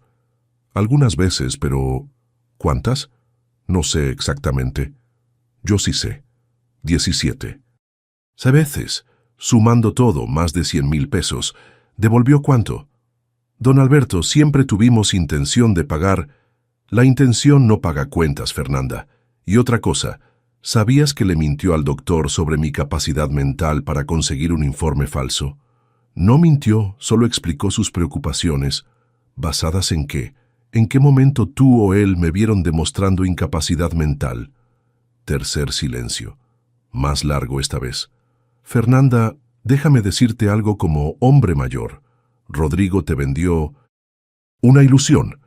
Algunas veces, pero ¿cuántas? No sé exactamente. Yo sí sé. 17. A veces, sumando todo, más de 100,000 pesos. ¿Devolvió cuánto? Don Alberto, siempre tuvimos intención de pagar. La intención no paga cuentas, Fernanda. Y otra cosa, ¿sabías que le mintió al doctor sobre mi capacidad mental para conseguir un informe falso? No mintió, solo explicó sus preocupaciones. ¿Basadas en qué? ¿En qué momento tú o él me vieron demostrando incapacidad mental? Tercer silencio. Más largo esta vez. Fernanda, déjame decirte algo como hombre mayor. Rodrigo te vendió una ilusión.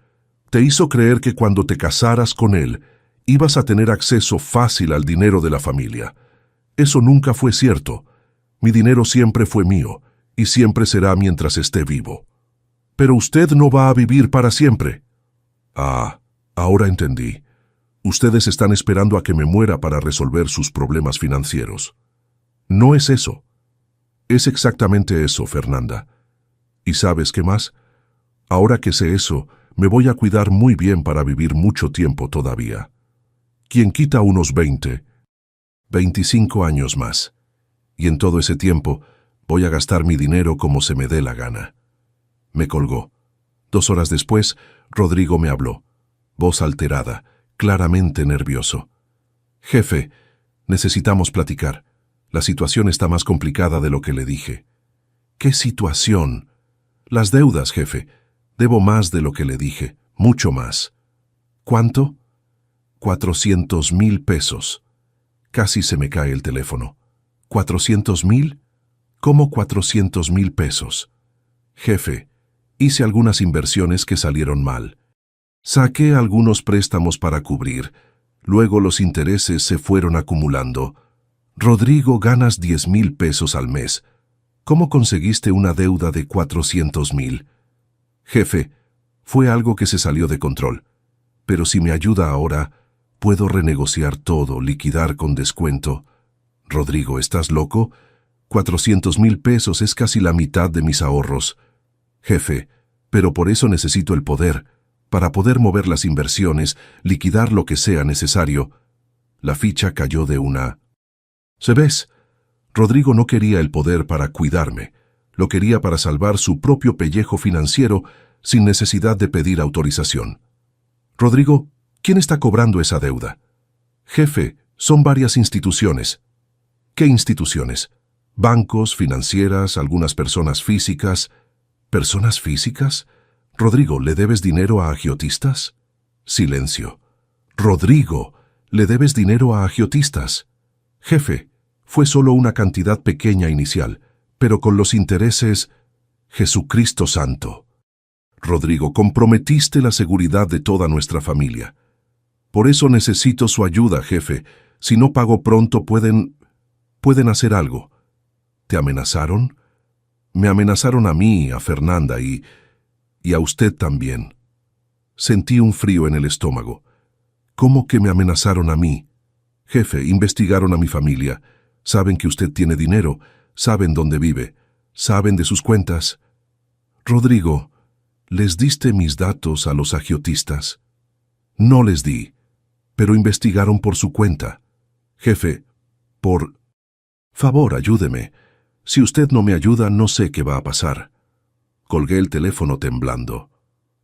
Te hizo creer que cuando te casaras con él, ibas a tener acceso fácil al dinero de la familia. Eso nunca fue cierto. Mi dinero siempre fue mío, y siempre será mientras esté vivo. Pero usted no va a vivir para siempre. Ah, ahora entendí. Ustedes están esperando a que me muera para resolver sus problemas financieros. No es eso. Es exactamente eso, Fernanda. ¿Y sabes qué más? Ahora que sé eso, me voy a cuidar muy bien para vivir mucho tiempo todavía. ¿Quién quita unos 20, 25 años más? Y en todo ese tiempo voy a gastar mi dinero como se me dé la gana. Me colgó. 2 horas después, Rodrigo me habló. Voz alterada, claramente nervioso. Jefe, necesitamos platicar. La situación está más complicada de lo que le dije. ¿Qué situación? Las deudas, jefe. Debo más de lo que le dije, mucho más. ¿Cuánto? 400,000 pesos. Casi se me cae el teléfono. ¿400,000? ¿Cómo 400,000 pesos? Jefe, hice algunas inversiones que salieron mal. Saqué algunos préstamos para cubrir. Luego los intereses se fueron acumulando. Rodrigo, ganas 10,000 pesos al mes. ¿Cómo conseguiste una deuda de 400,000? Jefe, fue algo que se salió de control. Pero si me ayuda ahora, puedo renegociar todo, liquidar con descuento. Rodrigo, ¿estás loco? 400,000 pesos es casi la mitad de mis ahorros. Jefe, pero por eso necesito el poder, para poder mover las inversiones, liquidar lo que sea necesario. La ficha cayó de una. ¿Sabes? Rodrigo no quería el poder para cuidarme, lo quería para salvar su propio pellejo financiero sin necesidad de pedir autorización. Rodrigo, ¿quién está cobrando esa deuda? Jefe, son varias instituciones. ¿Qué instituciones? Bancos, financieras, algunas personas físicas. ¿Personas físicas? Rodrigo, ¿le debes dinero a agiotistas? Silencio. Rodrigo, ¿le debes dinero a agiotistas? Jefe, fue solo una cantidad pequeña inicial, pero con los intereses... Jesucristo Santo. Rodrigo, comprometiste la seguridad de toda nuestra familia. Por eso necesito su ayuda, jefe. Si no pago pronto, pueden hacer algo. ¿Te amenazaron? Me amenazaron a mí, a Fernanda y a usted también. Sentí un frío en el estómago. ¿Cómo que me amenazaron a mí? Jefe, investigaron a mi familia. Saben que usted tiene dinero, saben dónde vive, saben de sus cuentas. Rodrigo, ¿les diste mis datos a los agiotistas? No les di, pero investigaron por su cuenta. Jefe, por favor, ayúdeme. Si usted no me ayuda, no sé qué va a pasar. Colgué el teléfono temblando.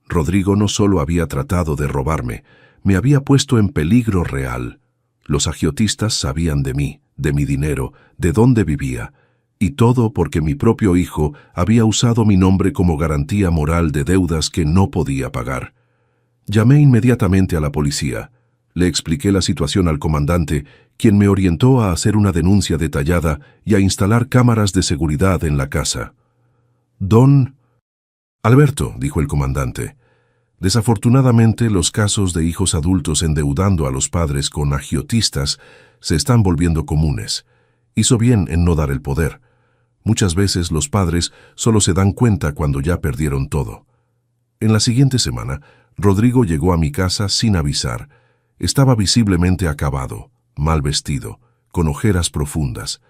Rodrigo no solo había tratado de robarme, me había puesto en peligro real. Los agiotistas sabían de mí, de mi dinero, de dónde vivía, y todo porque mi propio hijo había usado mi nombre como garantía moral de deudas que no podía pagar. Llamé inmediatamente a la policía. Le expliqué la situación al comandante, quien me orientó a hacer una denuncia detallada y a instalar cámaras de seguridad en la casa. Don Alberto, dijo el comandante, desafortunadamente los casos de hijos adultos endeudando a los padres con agiotistas se están volviendo comunes. Hizo bien en no dar el poder. Muchas veces los padres solo se dan cuenta cuando ya perdieron todo. En la siguiente semana, Rodrigo llegó a mi casa sin avisar. Estaba visiblemente acabado, mal vestido, con ojeras profundas.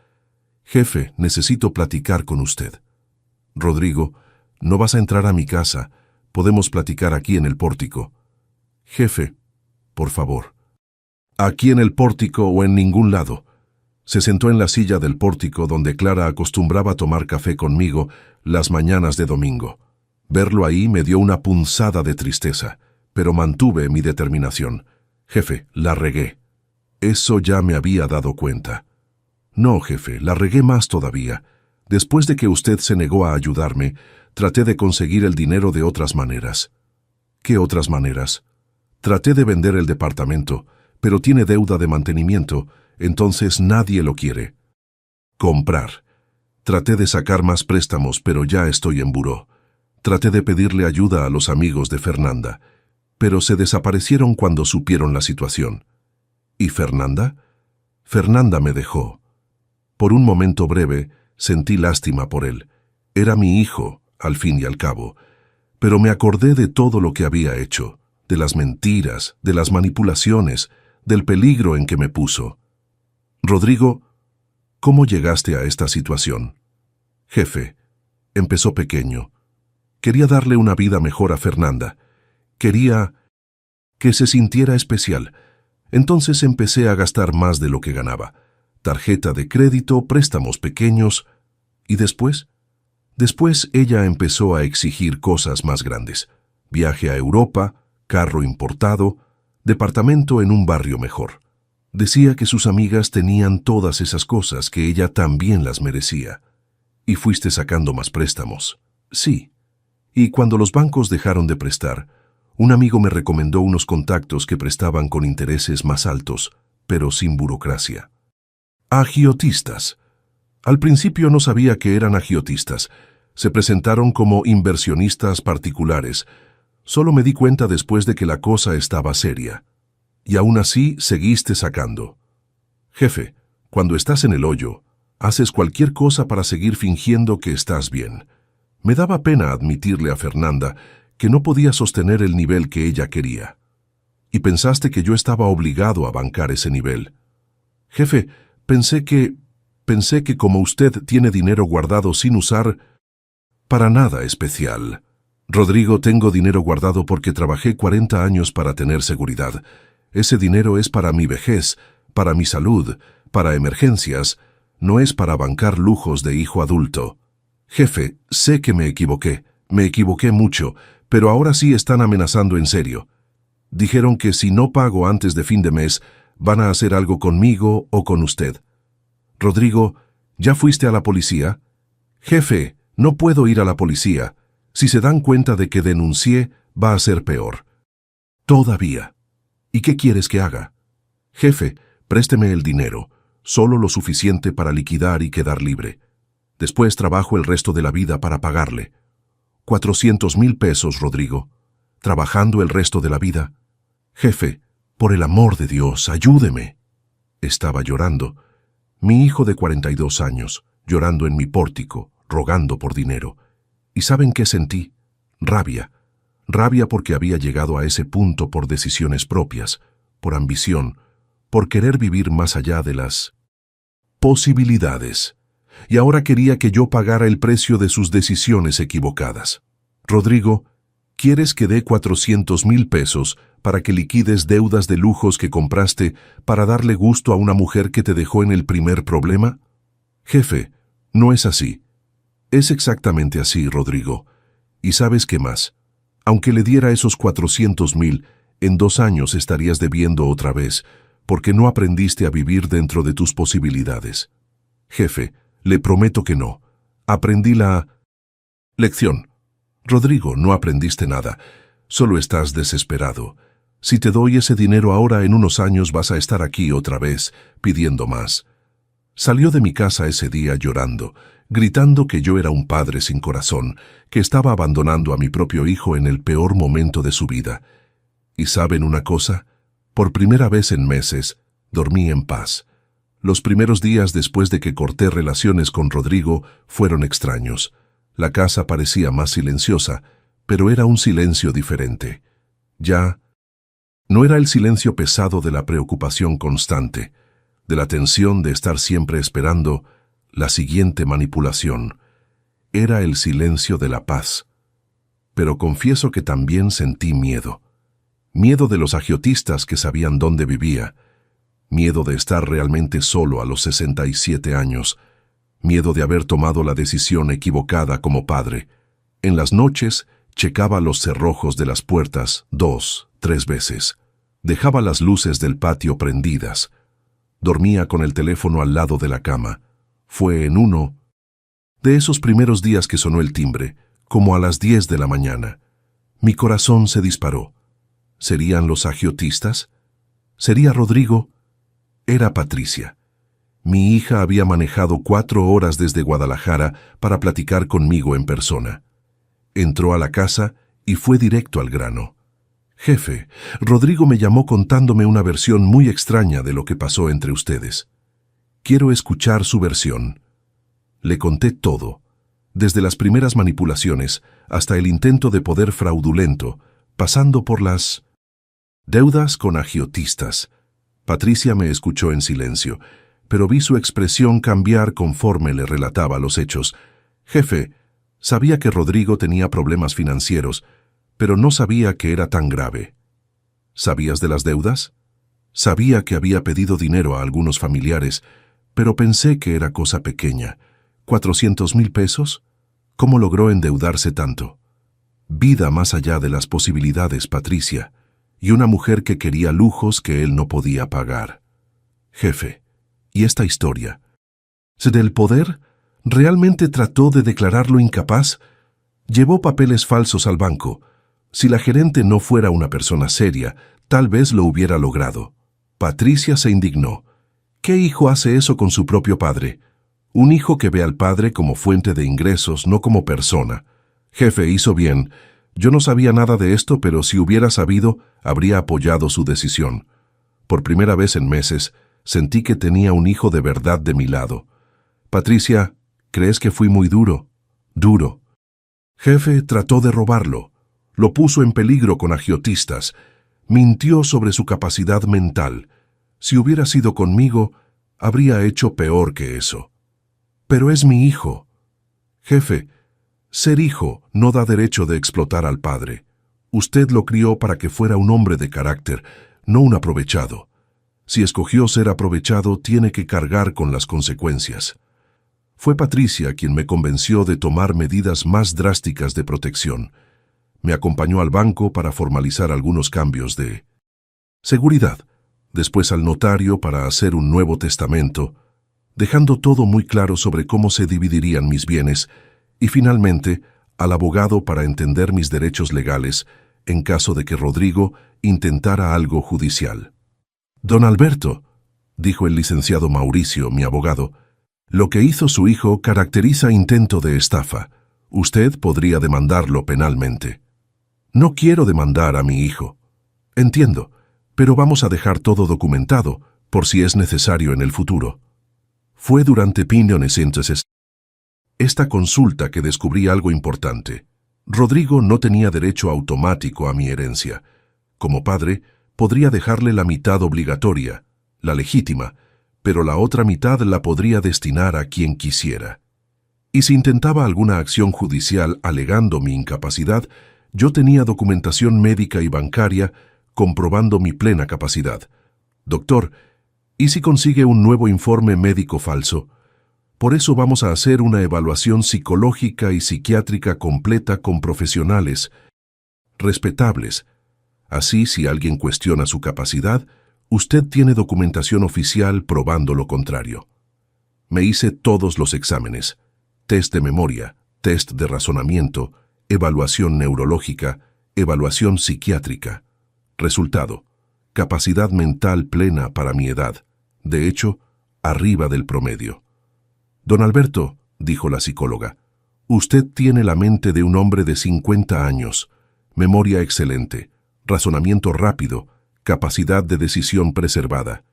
Jefe, necesito platicar con usted. Rodrigo, no vas a entrar a mi casa. Podemos platicar aquí en el pórtico. Jefe, por favor. Aquí en el pórtico o en ningún lado. Se sentó en la silla del pórtico donde Clara acostumbraba tomar café conmigo las mañanas de domingo. Verlo ahí me dio una punzada de tristeza, pero mantuve mi determinación. Jefe, la regué. Eso ya me había dado cuenta. No, jefe, la regué más todavía. Después de que usted se negó a ayudarme, traté de conseguir el dinero de otras maneras. ¿Qué otras maneras? Traté de vender el departamento, pero tiene deuda de mantenimiento, entonces nadie lo quiere. Comprar. Traté de sacar más préstamos, pero ya estoy en buró. Traté de pedirle ayuda a los amigos de Fernanda, pero se desaparecieron cuando supieron la situación. ¿Y Fernanda? Fernanda me dejó. Por un momento breve, sentí lástima por él. Era mi hijo, al fin y al cabo. Pero me acordé de todo lo que había hecho, de las mentiras, de las manipulaciones, del peligro en que me puso. Rodrigo, ¿cómo llegaste a esta situación? Jefe, empezó pequeño. Quería darle una vida mejor a Fernanda. Quería que se sintiera especial. Entonces empecé a gastar más de lo que ganaba. Tarjeta de crédito, préstamos pequeños. ¿Y después? Después ella empezó a exigir cosas más grandes. Viaje a Europa, carro importado, departamento en un barrio mejor. Decía que sus amigas tenían todas esas cosas, que ella también las merecía. ¿Y fuiste sacando más préstamos? Sí. Y cuando los bancos dejaron de prestar, un amigo me recomendó unos contactos que prestaban con intereses más altos, pero sin burocracia. Agiotistas. Al principio no sabía que eran agiotistas. Se presentaron como inversionistas particulares. Solo me di cuenta después de que la cosa estaba seria. Y aún así seguiste sacando. Jefe, cuando estás en el hoyo, haces cualquier cosa para seguir fingiendo que estás bien. Me daba pena admitirle a Fernanda que no podía sostener el nivel que ella quería. Y pensaste que yo estaba obligado a bancar ese nivel. Jefe, pensé que como usted tiene dinero guardado sin usar, para nada especial. Rodrigo, tengo dinero guardado porque trabajé 40 años para tener seguridad. Ese dinero es para mi vejez, para mi salud, para emergencias, no es para bancar lujos de hijo adulto. Jefe, sé que me equivoqué mucho, pero ahora sí están amenazando en serio. Dijeron que si no pago antes de fin de mes, van a hacer algo conmigo o con usted. Rodrigo, ¿ya fuiste a la policía? Jefe, no puedo ir a la policía. Si se dan cuenta de que denuncié, va a ser peor. Todavía. ¿Y qué quieres que haga? Jefe, présteme el dinero, solo lo suficiente para liquidar y quedar libre. Después trabajo el resto de la vida para pagarle. 400,000 pesos, Rodrigo. ¿Trabajando el resto de la vida? Jefe, por el amor de Dios, ayúdeme. Estaba llorando. Mi hijo de 42 años, llorando en mi pórtico, rogando por dinero. ¿Y saben qué sentí? Rabia. Rabia porque había llegado a ese punto por decisiones propias, por ambición, por querer vivir más allá de las posibilidades. Y ahora quería que yo pagara el precio de sus decisiones equivocadas. Rodrigo, ¿quieres que dé 400,000 pesos para que liquides deudas de lujos que compraste para darle gusto a una mujer que te dejó en el primer problema? Jefe, no es así. Es exactamente así, Rodrigo. ¿Y sabes qué más? Aunque le diera esos 400,000, en 2 años estarías debiendo otra vez, porque no aprendiste a vivir dentro de tus posibilidades. Jefe, le prometo que no. Aprendí la lección. Rodrigo, no aprendiste nada. Solo estás desesperado. Si te doy ese dinero ahora, en unos años vas a estar aquí otra vez, pidiendo más. Salió de mi casa ese día llorando, gritando que yo era un padre sin corazón, que estaba abandonando a mi propio hijo en el peor momento de su vida. ¿Y saben una cosa? Por primera vez en meses, dormí en paz. Los primeros días después de que corté relaciones con Rodrigo fueron extraños. La casa parecía más silenciosa, pero era un silencio diferente. Ya no era el silencio pesado de la preocupación constante, de la tensión de estar siempre esperando la siguiente manipulación. era el silencio de la paz. Pero confieso que también sentí miedo. Miedo de los agiotistas que sabían dónde vivía. Miedo de estar realmente solo a los 67 años. Miedo de haber tomado la decisión equivocada como padre. En las noches, checaba los cerrojos de las puertas 2, 3 veces. Dejaba las luces del patio prendidas. Dormía con el teléfono al lado de la cama. Fue en uno de esos primeros días que sonó el timbre, como a las 10 de la mañana. Mi corazón se disparó. ¿Serían los agiotistas? ¿Sería Rodrigo? Era Patricia. Mi hija había manejado 4 horas desde Guadalajara para platicar conmigo en persona. Entró a la casa y fue directo al grano. Jefe, Rodrigo me llamó contándome una versión muy extraña de lo que pasó entre ustedes. Quiero escuchar su versión. Le conté todo, desde las primeras manipulaciones hasta el intento de poder fraudulento, pasando por las deudas con agiotistas. Patricia me escuchó en silencio, pero vi su expresión cambiar conforme le relataba los hechos. Jefe, sabía que Rodrigo tenía problemas financieros, pero no sabía que era tan grave. ¿Sabías de las deudas? Sabía que había pedido dinero a algunos familiares, pero pensé que era cosa pequeña. ¿400,000 pesos? ¿Cómo logró endeudarse tanto? Vida más allá de las posibilidades, Patricia, y una mujer que quería lujos que él no podía pagar. Jefe, ¿y esta historia? ¿Del poder? ¿Realmente trató de declararlo incapaz? Llevó papeles falsos al banco. Si la gerente no fuera una persona seria, tal vez lo hubiera logrado. Patricia se indignó. ¿Qué hijo hace eso con su propio padre? Un hijo que ve al padre como fuente de ingresos, no como persona. Jefe, hizo bien. Yo no sabía nada de esto, pero si hubiera sabido, habría apoyado su decisión. Por primera vez en meses, sentí que tenía un hijo de verdad de mi lado. Patricia, ¿crees que fui muy duro? Duro. Jefe, trató de robarlo. Lo puso en peligro con agiotistas. Mintió sobre su capacidad mental. Si hubiera sido conmigo, habría hecho peor que eso. Pero es mi hijo. Jefe, ser hijo no da derecho de explotar al padre. Usted lo crió para que fuera un hombre de carácter, no un aprovechado. Si escogió ser aprovechado, tiene que cargar con las consecuencias. Fue Patricia quien me convenció de tomar medidas más drásticas de protección. Me acompañó al banco para formalizar algunos cambios de seguridad, después al notario para hacer un nuevo testamento, dejando todo muy claro sobre cómo se dividirían mis bienes, y finalmente al abogado para entender mis derechos legales en caso de que Rodrigo intentara algo judicial. Don Alberto, dijo el licenciado Mauricio, mi abogado, lo que hizo su hijo caracteriza intento de estafa. Usted podría demandarlo penalmente. No quiero demandar a mi hijo. Entiendo, pero vamos a dejar todo documentado por si es necesario en el futuro. Fue durante opiniones entonces esta consulta que descubrí algo importante. Rodrigo no tenía derecho automático a mi herencia. Como padre, podría dejarle la mitad obligatoria, la legítima, pero la otra mitad la podría destinar a quien quisiera. Y si intentaba alguna acción judicial alegando mi incapacidad, yo tenía documentación médica y bancaria comprobando mi plena capacidad. Doctor, ¿y si consigue un nuevo informe médico falso? Por eso vamos a hacer una evaluación psicológica y psiquiátrica completa con profesionales respetables. Así, si alguien cuestiona su capacidad, usted tiene documentación oficial probando lo contrario. Me hice todos los exámenes: test de memoria, test de razonamiento, evaluación neurológica, evaluación psiquiátrica. Resultado: capacidad mental plena para mi edad. De hecho, arriba del promedio. Don Alberto, dijo la psicóloga, usted tiene la mente de un hombre de 50 años, memoria excelente, razonamiento rápido, capacidad de decisión preservada.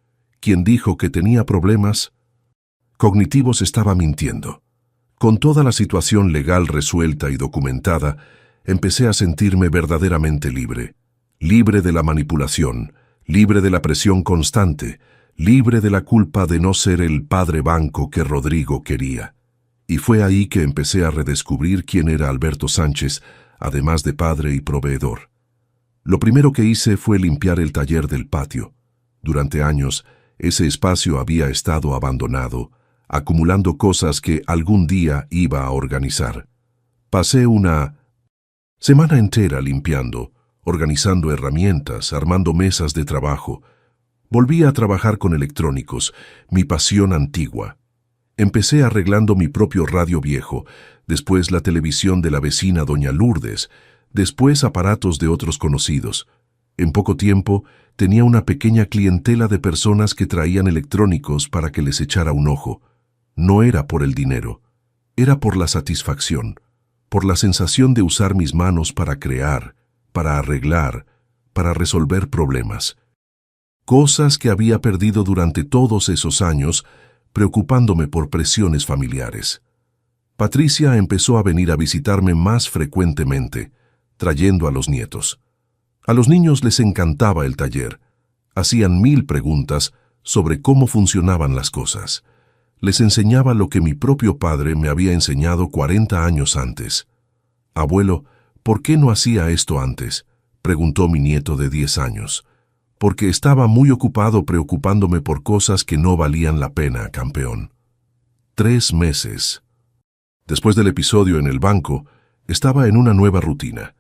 Quien dijo que tenía problemas cognitivos estaba mintiendo. Con toda la situación legal resuelta y documentada, empecé a sentirme verdaderamente libre. Libre de la manipulación, libre de la presión constante, libre de la culpa de no ser el padre banco que Rodrigo quería. Y fue ahí que empecé a redescubrir quién era Alberto Sánchez, además de padre y proveedor. Lo primero que hice fue limpiar el taller del patio. Durante años, ese espacio había estado abandonado, acumulando cosas que algún día iba a organizar. Pasé una semana entera limpiando, organizando herramientas, armando mesas de trabajo. Volví a trabajar con electrónicos, mi pasión antigua. Empecé arreglando mi propio radio viejo, después la televisión de la vecina doña Lourdes, después aparatos de otros conocidos. En poco tiempo, tenía una pequeña clientela de personas que traían electrónicos para que les echara un ojo. No era por el dinero, era por la satisfacción, por la sensación de usar mis manos para crear, para arreglar, para resolver problemas. Cosas que había perdido durante todos esos años, preocupándome por presiones familiares. Patricia empezó a venir a visitarme más frecuentemente, trayendo a los nietos. A los niños les encantaba el taller. Hacían 1000 preguntas sobre cómo funcionaban las cosas. Les enseñaba lo que mi propio padre me había enseñado 40 años antes. «Abuelo, ¿por qué no hacía esto antes?», preguntó mi nieto de 10 años. «Porque estaba muy ocupado preocupándome por cosas que no valían la pena, campeón». 3 meses. Después del episodio en el banco, estaba en una nueva rutina.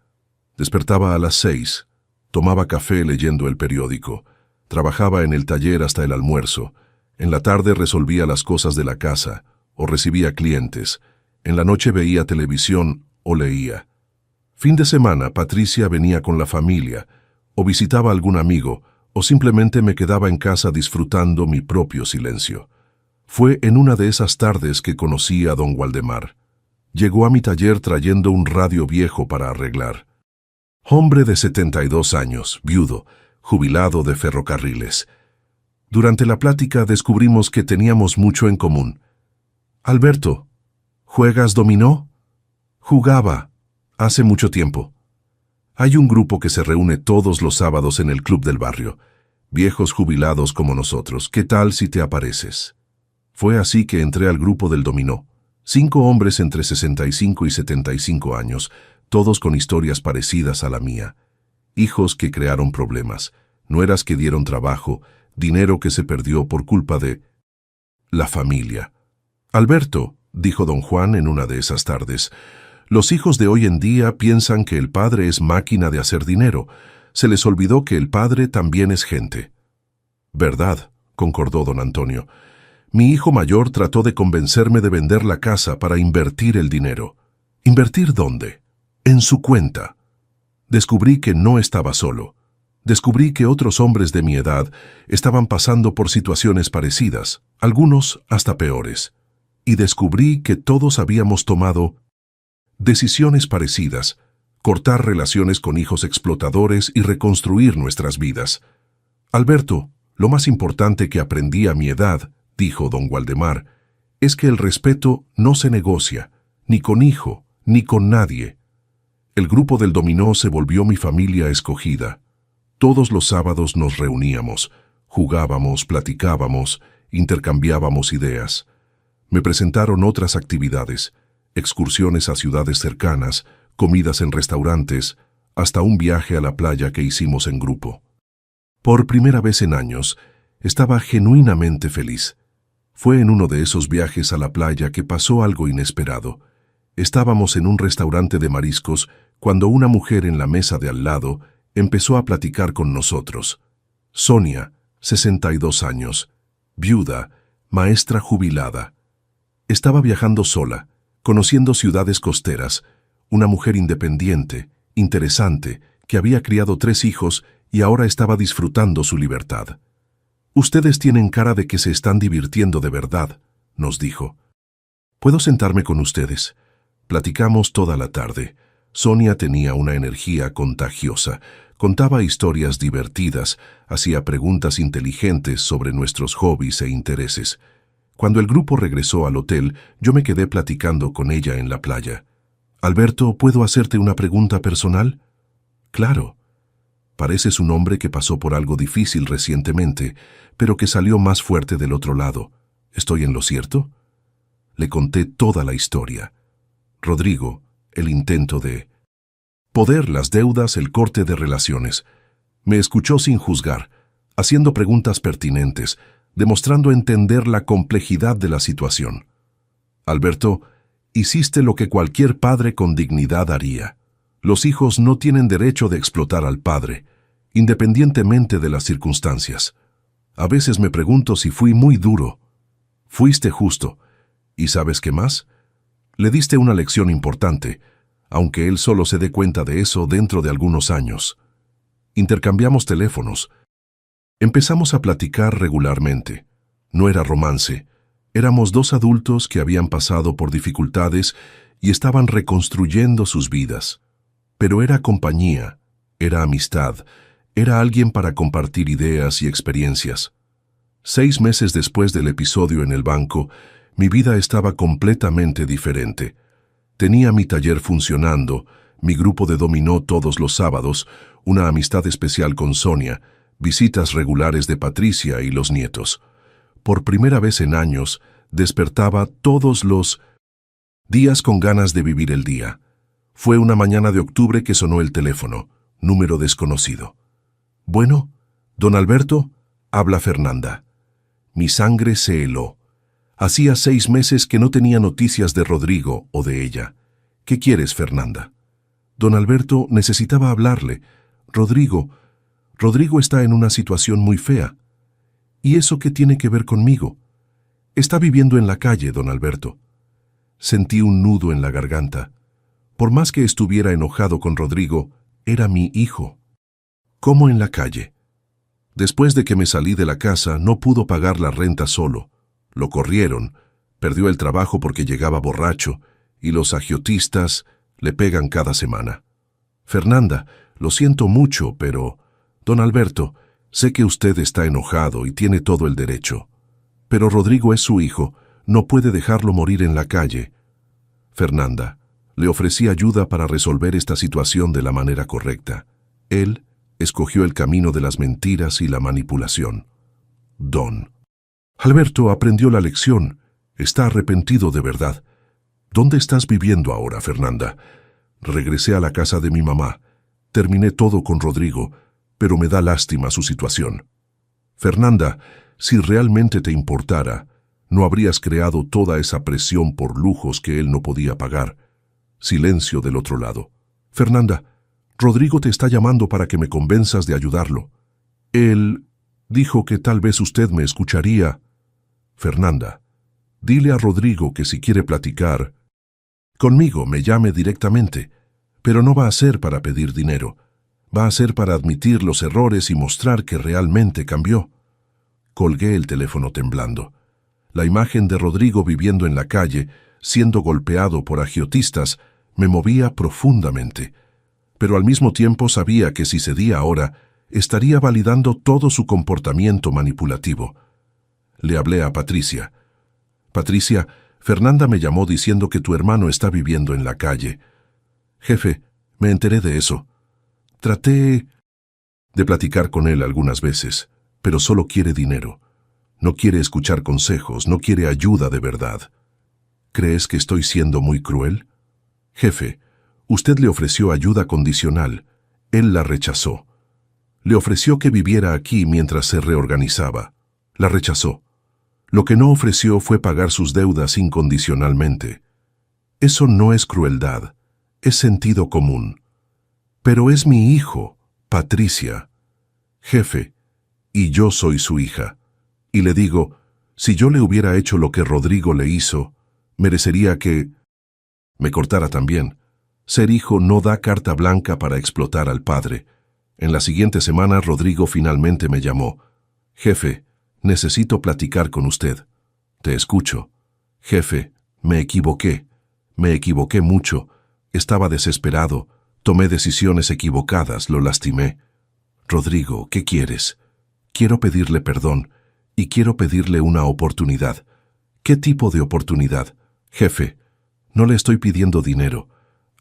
Despertaba a las 6, tomaba café leyendo el periódico, trabajaba en el taller hasta el almuerzo, en la tarde resolvía las cosas de la casa o recibía clientes, en la noche veía televisión o leía. Fin de semana, Patricia venía con la familia, o visitaba a algún amigo, o simplemente me quedaba en casa disfrutando mi propio silencio. Fue en una de esas tardes que conocí a don Waldemar. Llegó a mi taller trayendo un radio viejo para arreglar. Hombre de 72 años, viudo, jubilado de ferrocarriles. Durante la plática descubrimos que teníamos mucho en común. «Alberto, ¿juegas dominó?» «Jugaba, hace mucho tiempo». Hay un grupo que se reúne todos los sábados en el club del barrio. Viejos jubilados como nosotros. ¿Qué tal si te apareces? Fue así que entré al grupo del dominó. 5 hombres entre 65 y 75 años, todos con historias parecidas a la mía. Hijos que crearon problemas, nueras que dieron trabajo, dinero que se perdió por culpa de la familia. «Alberto», dijo don Juan en una de esas tardes, «los hijos de hoy en día piensan que el padre es máquina de hacer dinero. Se les olvidó que el padre también es gente». «Verdad», concordó don Antonio. «Mi hijo mayor trató de convencerme de vender la casa para invertir el dinero». «¿Invertir dónde?» «En su cuenta». Descubrí que no estaba solo. Descubrí que otros hombres de mi edad estaban pasando por situaciones parecidas, algunos hasta peores. Y descubrí que todos habíamos tomado decisiones parecidas, cortar relaciones con hijos explotadores y reconstruir nuestras vidas. «Alberto, lo más importante que aprendí a mi edad», dijo don Waldemar, «es que el respeto no se negocia, ni con hijo, ni con nadie». El grupo del dominó se volvió mi familia escogida. Todos los sábados nos reuníamos, jugábamos, platicábamos, intercambiábamos ideas. Me presentaron otras actividades, excursiones a ciudades cercanas, comidas en restaurantes, hasta un viaje a la playa que hicimos en grupo. Por primera vez en años, estaba genuinamente feliz. Fue en uno de esos viajes a la playa que pasó algo inesperado. Estábamos en un restaurante de mariscos cuando una mujer en la mesa de al lado empezó a platicar con nosotros. Sonia, 62 años, viuda, maestra jubilada. Estaba viajando sola, conociendo ciudades costeras, una mujer independiente, interesante, que había criado 3 hijos y ahora estaba disfrutando su libertad. «Ustedes tienen cara de que se están divirtiendo de verdad», nos dijo. «¿Puedo sentarme con ustedes?» Platicamos toda la tarde. Sonia tenía una energía contagiosa, contaba historias divertidas, hacía preguntas inteligentes sobre nuestros hobbies e intereses. Cuando el grupo regresó al hotel, yo me quedé platicando con ella en la playa. «Alberto, ¿puedo hacerte una pregunta personal?» «Claro». «Pareces un hombre que pasó por algo difícil recientemente, pero que salió más fuerte del otro lado. ¿Estoy en lo cierto?» Le conté toda la historia. Rodrigo, el intento de poder, las deudas, el corte de relaciones. Me escuchó sin juzgar, haciendo preguntas pertinentes, demostrando entender la complejidad de la situación. Alberto, hiciste lo que cualquier padre con dignidad haría. Los hijos no tienen derecho de explotar al padre, independientemente de las circunstancias. A veces me pregunto si fui muy duro. Fuiste justo. ¿Y sabes qué más? Le diste una lección importante, aunque él solo se dé cuenta de eso dentro de algunos años. Intercambiamos teléfonos. Empezamos a platicar regularmente. No era romance. Éramos dos adultos que habían pasado por dificultades y estaban reconstruyendo sus vidas. Pero era compañía, era amistad, era alguien para compartir ideas y experiencias. 6 meses después del episodio en el banco, mi vida estaba completamente diferente. Tenía mi taller funcionando, mi grupo de dominó todos los sábados, una amistad especial con Sonia, visitas regulares de Patricia y los nietos. Por primera vez en años, despertaba todos los días con ganas de vivir el día. Fue una mañana de octubre que sonó el teléfono, número desconocido. «Bueno, don Alberto», habla Fernanda. Mi sangre se heló. Hacía 6 meses que no tenía noticias de Rodrigo o de ella. «¿Qué quieres, Fernanda?» «Don Alberto, necesitaba hablarle. Rodrigo está en una situación muy fea». «¿Y eso qué tiene que ver conmigo?» «Está viviendo en la calle, don Alberto». Sentí un nudo en la garganta. Por más que estuviera enojado con Rodrigo, era mi hijo. ¿Cómo en la calle? Después de que me salí de la casa, no pudo pagar la renta solo. Lo corrieron, perdió el trabajo porque llegaba borracho, y los agiotistas le pegan cada semana. Fernanda, lo siento mucho, pero... Don Alberto, sé que usted está enojado y tiene todo el derecho. Pero Rodrigo es su hijo, no puede dejarlo morir en la calle. Fernanda, le ofrecí ayuda para resolver esta situación de la manera correcta. Él escogió el camino de las mentiras y la manipulación. Don Alberto aprendió la lección. Está arrepentido de verdad. ¿Dónde estás viviendo ahora, Fernanda? Regresé a la casa de mi mamá. Terminé todo con Rodrigo, pero me da lástima su situación. Fernanda, si realmente te importara, no habrías creado toda esa presión por lujos que él no podía pagar. Silencio del otro lado. Fernanda, Rodrigo te está llamando para que me convenzas de ayudarlo. Él dijo que tal vez usted me escucharía. Fernanda, dile a Rodrigo que si quiere platicar conmigo, me llame directamente, pero no va a ser para pedir dinero. Va a ser para admitir los errores y mostrar que realmente cambió. Colgué el teléfono temblando. La imagen de Rodrigo viviendo en la calle, siendo golpeado por agiotistas, me movía profundamente. Pero al mismo tiempo sabía que si cedía ahora, estaría validando todo su comportamiento manipulativo. Le hablé a Patricia. Patricia, Fernanda me llamó diciendo que tu hermano está viviendo en la calle. Jefe, me enteré de eso. Traté de platicar con él algunas veces, pero solo quiere dinero. No quiere escuchar consejos, no quiere ayuda de verdad. ¿Crees que estoy siendo muy cruel? Jefe, usted le ofreció ayuda condicional. Él la rechazó. Le ofreció que viviera aquí mientras se reorganizaba. La rechazó. Lo que no ofreció fue pagar sus deudas incondicionalmente. Eso no es crueldad, es sentido común. Pero es mi hijo, Patricia. Jefe, y yo soy su hija. Y le digo, si yo le hubiera hecho lo que Rodrigo le hizo, merecería que me cortara también. Ser hijo no da carta blanca para explotar al padre. En la siguiente semana, Rodrigo finalmente me llamó. Jefe, necesito platicar con usted. Te escucho. Jefe, me equivoqué. Me equivoqué mucho. Estaba desesperado. Tomé decisiones equivocadas, lo lastimé. Rodrigo, ¿qué quieres? Quiero pedirle perdón y quiero pedirle una oportunidad. ¿Qué tipo de oportunidad? Jefe, no le estoy pidiendo dinero.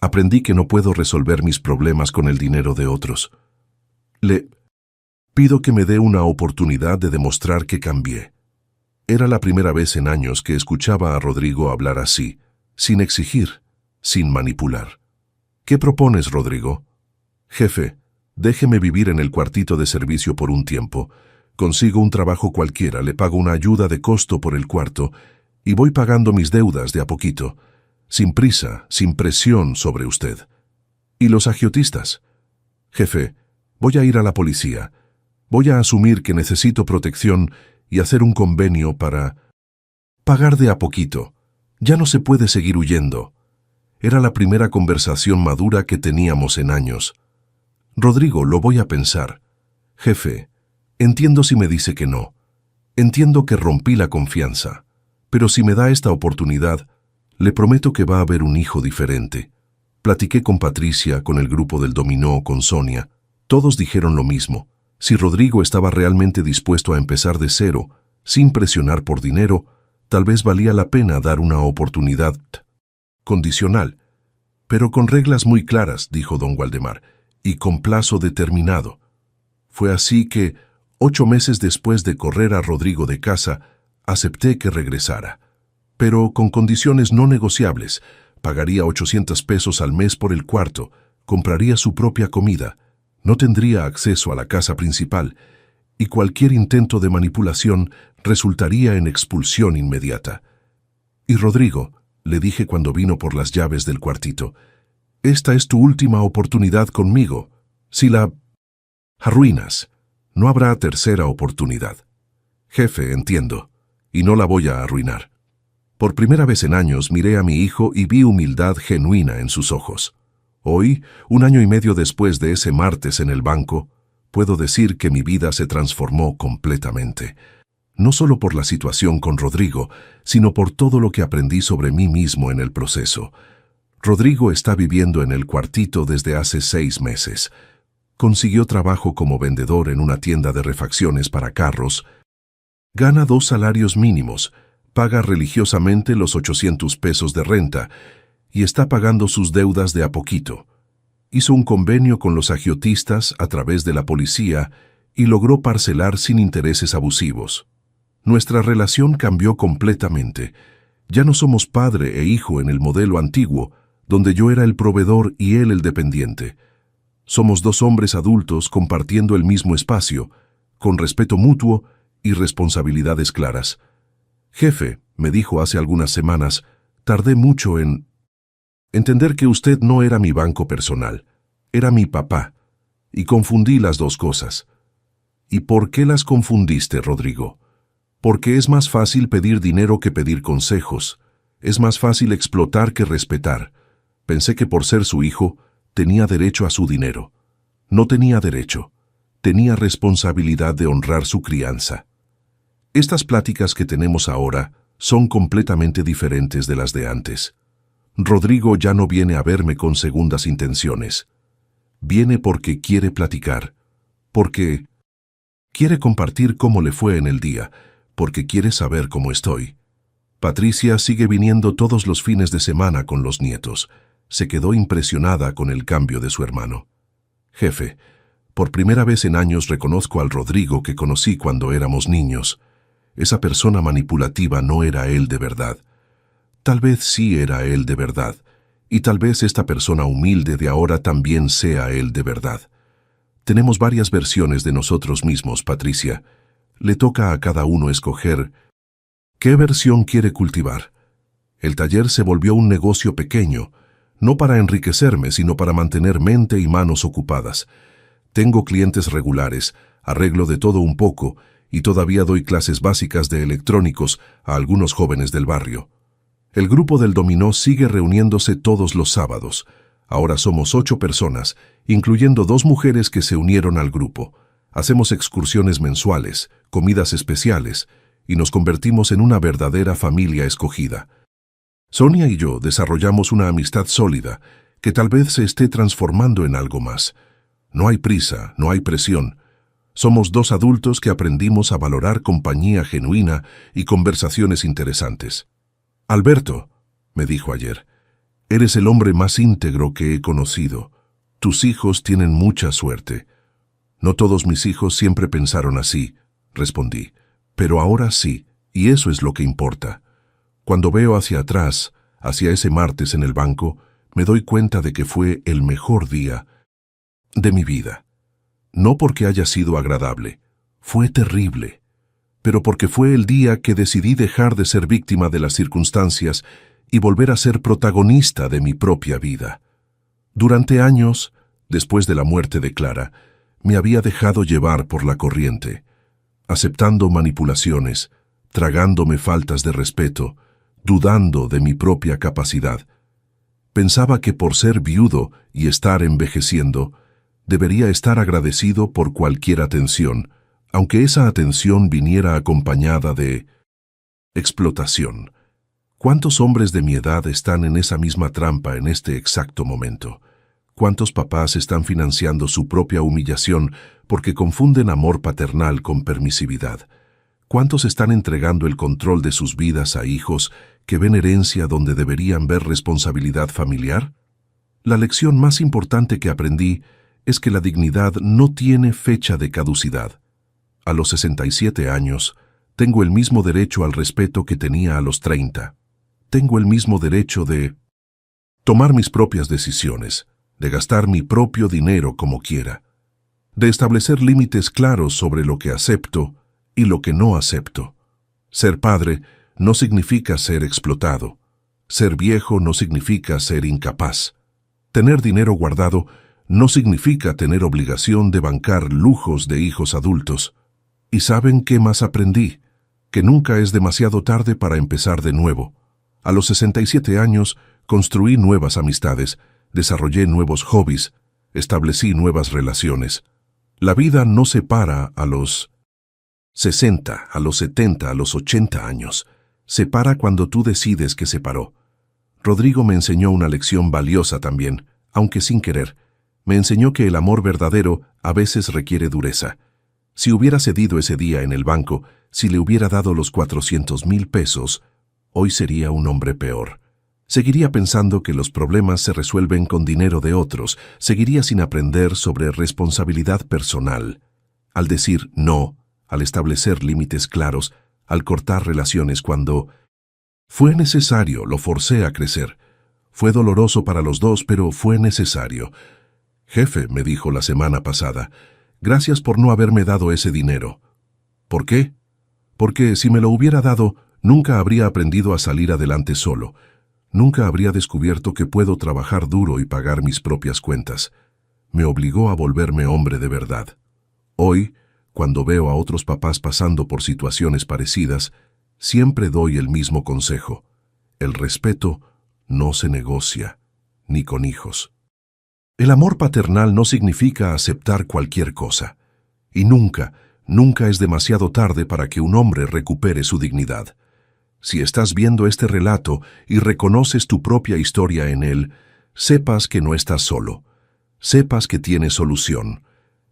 Aprendí que no puedo resolver mis problemas con el dinero de otros. Le pido que me dé una oportunidad de demostrar que cambié. Era la primera vez en años que escuchaba a Rodrigo hablar así, sin exigir, sin manipular. ¿Qué propones, Rodrigo? Jefe, déjeme vivir en el cuartito de servicio por un tiempo. Consigo un trabajo cualquiera, le pago una ayuda de costo por el cuarto y voy pagando mis deudas de a poquito, sin prisa, sin presión sobre usted. ¿Y los agiotistas? Jefe, voy a ir a la policía. Voy a asumir que necesito protección y hacer un convenio para pagar de a poquito. Ya no se puede seguir huyendo. Era la primera conversación madura que teníamos en años. Rodrigo, lo voy a pensar. Jefe, entiendo si me dice que no. Entiendo que rompí la confianza. Pero si me da esta oportunidad, le prometo que va a haber un hijo diferente. Platiqué con Patricia, con el grupo del dominó, con Sonia. Todos dijeron lo mismo. Si Rodrigo estaba realmente dispuesto a empezar de cero, sin presionar por dinero, tal vez valía la pena dar una oportunidad condicional. Pero con reglas muy claras, dijo don Waldemar, y con plazo determinado. Fue así que, 8 meses después de correr a Rodrigo de casa, acepté que regresara. Pero con condiciones no negociables. Pagaría 800 pesos al mes por el cuarto, compraría su propia comida, no tendría acceso a la casa principal, y cualquier intento de manipulación resultaría en expulsión inmediata. Y Rodrigo, le dije cuando vino por las llaves del cuartito, esta es tu última oportunidad conmigo. Si la arruinas, no habrá tercera oportunidad. Jefe, entiendo, y no la voy a arruinar. Por primera vez en años miré a mi hijo y vi humildad genuina en sus ojos. Hoy, 1 año y medio después de ese martes en el banco, puedo decir que mi vida se transformó completamente. No solo por la situación con Rodrigo, sino por todo lo que aprendí sobre mí mismo en el proceso. Rodrigo está viviendo en el cuartito desde hace 6 meses. Consiguió trabajo como vendedor en una tienda de refacciones para carros. Gana 2 salarios mínimos, paga religiosamente los 800 pesos de renta y está pagando sus deudas de a poquito. Hizo un convenio con los agiotistas a través de la policía y logró parcelar sin intereses abusivos. Nuestra relación cambió completamente. Ya no somos padre e hijo en el modelo antiguo, donde yo era el proveedor y él el dependiente. Somos 2 hombres adultos compartiendo el mismo espacio, con respeto mutuo y responsabilidades claras. Jefe, me dijo hace algunas semanas, tardé mucho en entender que usted no era mi banco personal, era mi papá, y confundí las 2 cosas. ¿Y por qué las confundiste, Rodrigo? Porque es más fácil pedir dinero que pedir consejos. Es más fácil explotar que respetar. Pensé que por ser su hijo, tenía derecho a su dinero. No tenía derecho. Tenía responsabilidad de honrar su crianza. Estas pláticas que tenemos ahora son completamente diferentes de las de antes. Rodrigo ya no viene a verme con segundas intenciones. Viene porque quiere platicar, porque quiere compartir cómo le fue en el día, porque quiere saber cómo estoy. Patricia sigue viniendo todos los fines de semana con los nietos. Se quedó impresionada con el cambio de su hermano. Jefe, por primera vez en años reconozco al Rodrigo que conocí cuando éramos niños. Esa persona manipulativa no era él de verdad. Tal vez sí era él de verdad, y tal vez esta persona humilde de ahora también sea él de verdad. Tenemos varias versiones de nosotros mismos, Patricia. Le toca a cada uno escoger qué versión quiere cultivar. El taller se volvió un negocio pequeño, no para enriquecerme, sino para mantener mente y manos ocupadas. Tengo clientes regulares, arreglo de todo un poco, y todavía doy clases básicas de electrónicos a algunos jóvenes del barrio. El grupo del dominó sigue reuniéndose todos los sábados. Ahora somos 8 personas, incluyendo 2 mujeres que se unieron al grupo. Hacemos excursiones mensuales, comidas especiales, y nos convertimos en una verdadera familia escogida. Sonia y yo desarrollamos una amistad sólida, que tal vez se esté transformando en algo más. No hay prisa, no hay presión. Somos 2 adultos que aprendimos a valorar compañía genuina y conversaciones interesantes. Alberto, me dijo ayer, eres el hombre más íntegro que he conocido. Tus hijos tienen mucha suerte. No todos mis hijos siempre pensaron así, respondí, pero ahora sí, Y eso es lo que importa. Cuando veo hacia atrás, hacia ese martes en el banco, me doy cuenta de que fue el mejor día de mi vida. No porque haya sido agradable, fue terrible, pero porque fue el día que decidí dejar de ser víctima de las circunstancias y volver a ser protagonista de mi propia vida. Durante años, después de la muerte de Clara, me había dejado llevar por la corriente, aceptando manipulaciones, tragándome faltas de respeto, dudando de mi propia capacidad. Pensaba que por ser viudo y estar envejeciendo, debería estar agradecido por cualquier atención, aunque esa atención viniera acompañada de explotación. ¿Cuántos hombres de mi edad están en esa misma trampa en este exacto momento? ¿Cuántos papás están financiando su propia humillación porque confunden amor paternal con permisividad? ¿Cuántos están entregando el control de sus vidas a hijos que ven herencia donde deberían ver responsabilidad familiar? La lección más importante que aprendí es que la dignidad no tiene fecha de caducidad. A los 67 años, tengo el mismo derecho al respeto que tenía a los 30. Tengo el mismo derecho de tomar mis propias decisiones, de gastar mi propio dinero como quiera, de establecer límites claros sobre lo que acepto y lo que no acepto. Ser padre no significa ser explotado. Ser viejo no significa ser incapaz. Tener dinero guardado no significa tener obligación de bancar lujos de hijos adultos. ¿Y saben qué más aprendí? Que nunca es demasiado tarde para empezar de nuevo. A los 67 años construí nuevas amistades, desarrollé nuevos hobbies, establecí nuevas relaciones. La vida no se para a los 60, a los 70, a los 80 años. Se para cuando tú decides que se paró. Rodrigo me enseñó una lección valiosa también, aunque sin querer. Me enseñó que el amor verdadero a veces requiere dureza. Si hubiera cedido ese día en el banco, si le hubiera dado los 400,000 pesos, hoy sería un hombre peor. Seguiría pensando que los problemas se resuelven con dinero de otros, seguiría sin aprender sobre responsabilidad personal. Al decir no, al establecer límites claros, al cortar relaciones cuando fue necesario, lo forcé a crecer. Fue doloroso para los dos, pero fue necesario. Jefe, me dijo la semana pasada, gracias por no haberme dado ese dinero. ¿Por qué? Porque si me lo hubiera dado, nunca habría aprendido a salir adelante solo. Nunca habría descubierto que puedo trabajar duro y pagar mis propias cuentas. Me obligó a volverme hombre de verdad. Hoy, cuando veo a otros papás pasando por situaciones parecidas, siempre doy el mismo consejo. El respeto no se negocia, ni con hijos. El amor paternal no significa aceptar cualquier cosa. Y nunca es demasiado tarde para que un hombre recupere su dignidad. Si estás viendo este relato y reconoces tu propia historia en él, sepas que no estás solo. Sepas que tienes solución.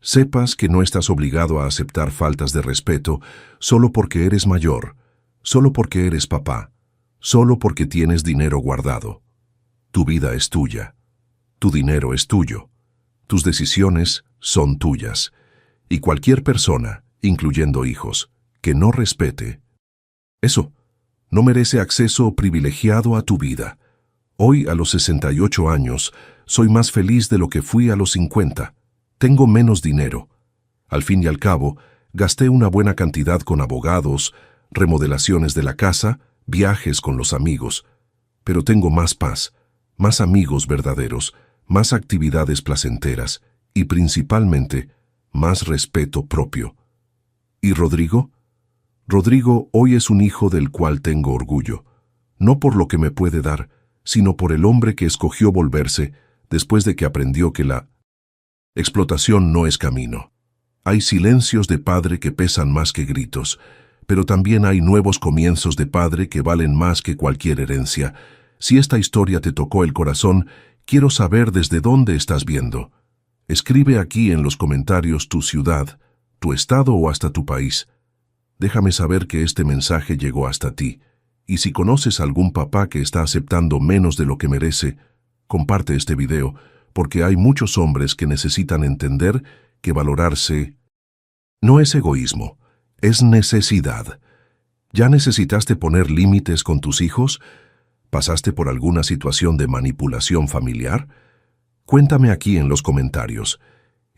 Sepas que no estás obligado a aceptar faltas de respeto solo porque eres mayor, solo porque eres papá, solo porque tienes dinero guardado. Tu vida es tuya. Tu dinero es tuyo. Tus decisiones son tuyas. Y cualquier persona, incluyendo hijos, que no respete eso, no merece acceso privilegiado a tu vida. Hoy, a los 68 años, soy más feliz de lo que fui a los 50. Tengo menos dinero. Al fin y al cabo, gasté una buena cantidad con abogados, remodelaciones de la casa, viajes con los amigos. Pero tengo más paz, más amigos verdaderos, más actividades placenteras y, principalmente, más respeto propio. ¿Y Rodrigo? Rodrigo hoy es un hijo del cual tengo orgullo, no por lo que me puede dar, sino por el hombre que escogió volverse después de que aprendió que la explotación no es camino. Hay silencios de padre que pesan más que gritos, pero también hay nuevos comienzos de padre que valen más que cualquier herencia. Si esta historia te tocó el corazón, quiero saber desde dónde estás viendo. Escribe aquí en los comentarios tu ciudad, tu estado o hasta tu país. Déjame saber que este mensaje llegó hasta ti. Y si conoces a algún papá que está aceptando menos de lo que merece, comparte este video, porque hay muchos hombres que necesitan entender que valorarse no es egoísmo, es necesidad. ¿Ya necesitaste poner límites con tus hijos? ¿Pasaste por alguna situación de manipulación familiar? Cuéntame aquí en los comentarios.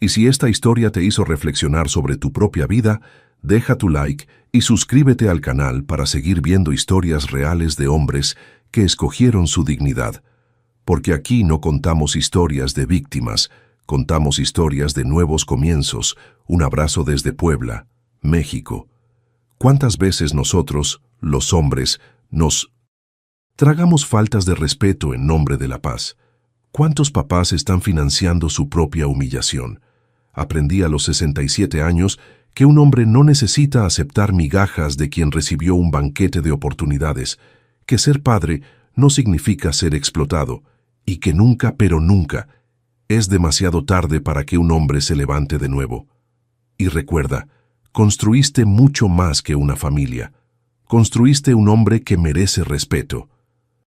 Y si esta historia te hizo reflexionar sobre tu propia vida, deja tu like y suscríbete al canal para seguir viendo historias reales de hombres que escogieron su dignidad. Porque aquí no contamos historias de víctimas, contamos historias de nuevos comienzos. Un abrazo desde Puebla, México. ¿Cuántas veces nosotros, los hombres, nos tragamos faltas de respeto en nombre de la paz? ¿Cuántos papás están financiando su propia humillación? Aprendí a los 67 años que un hombre no necesita aceptar migajas de quien recibió un banquete de oportunidades, que ser padre no significa ser explotado, y que nunca, pero nunca, es demasiado tarde para que un hombre se levante de nuevo. Y recuerda, construiste mucho más que una familia. Construiste un hombre que merece respeto.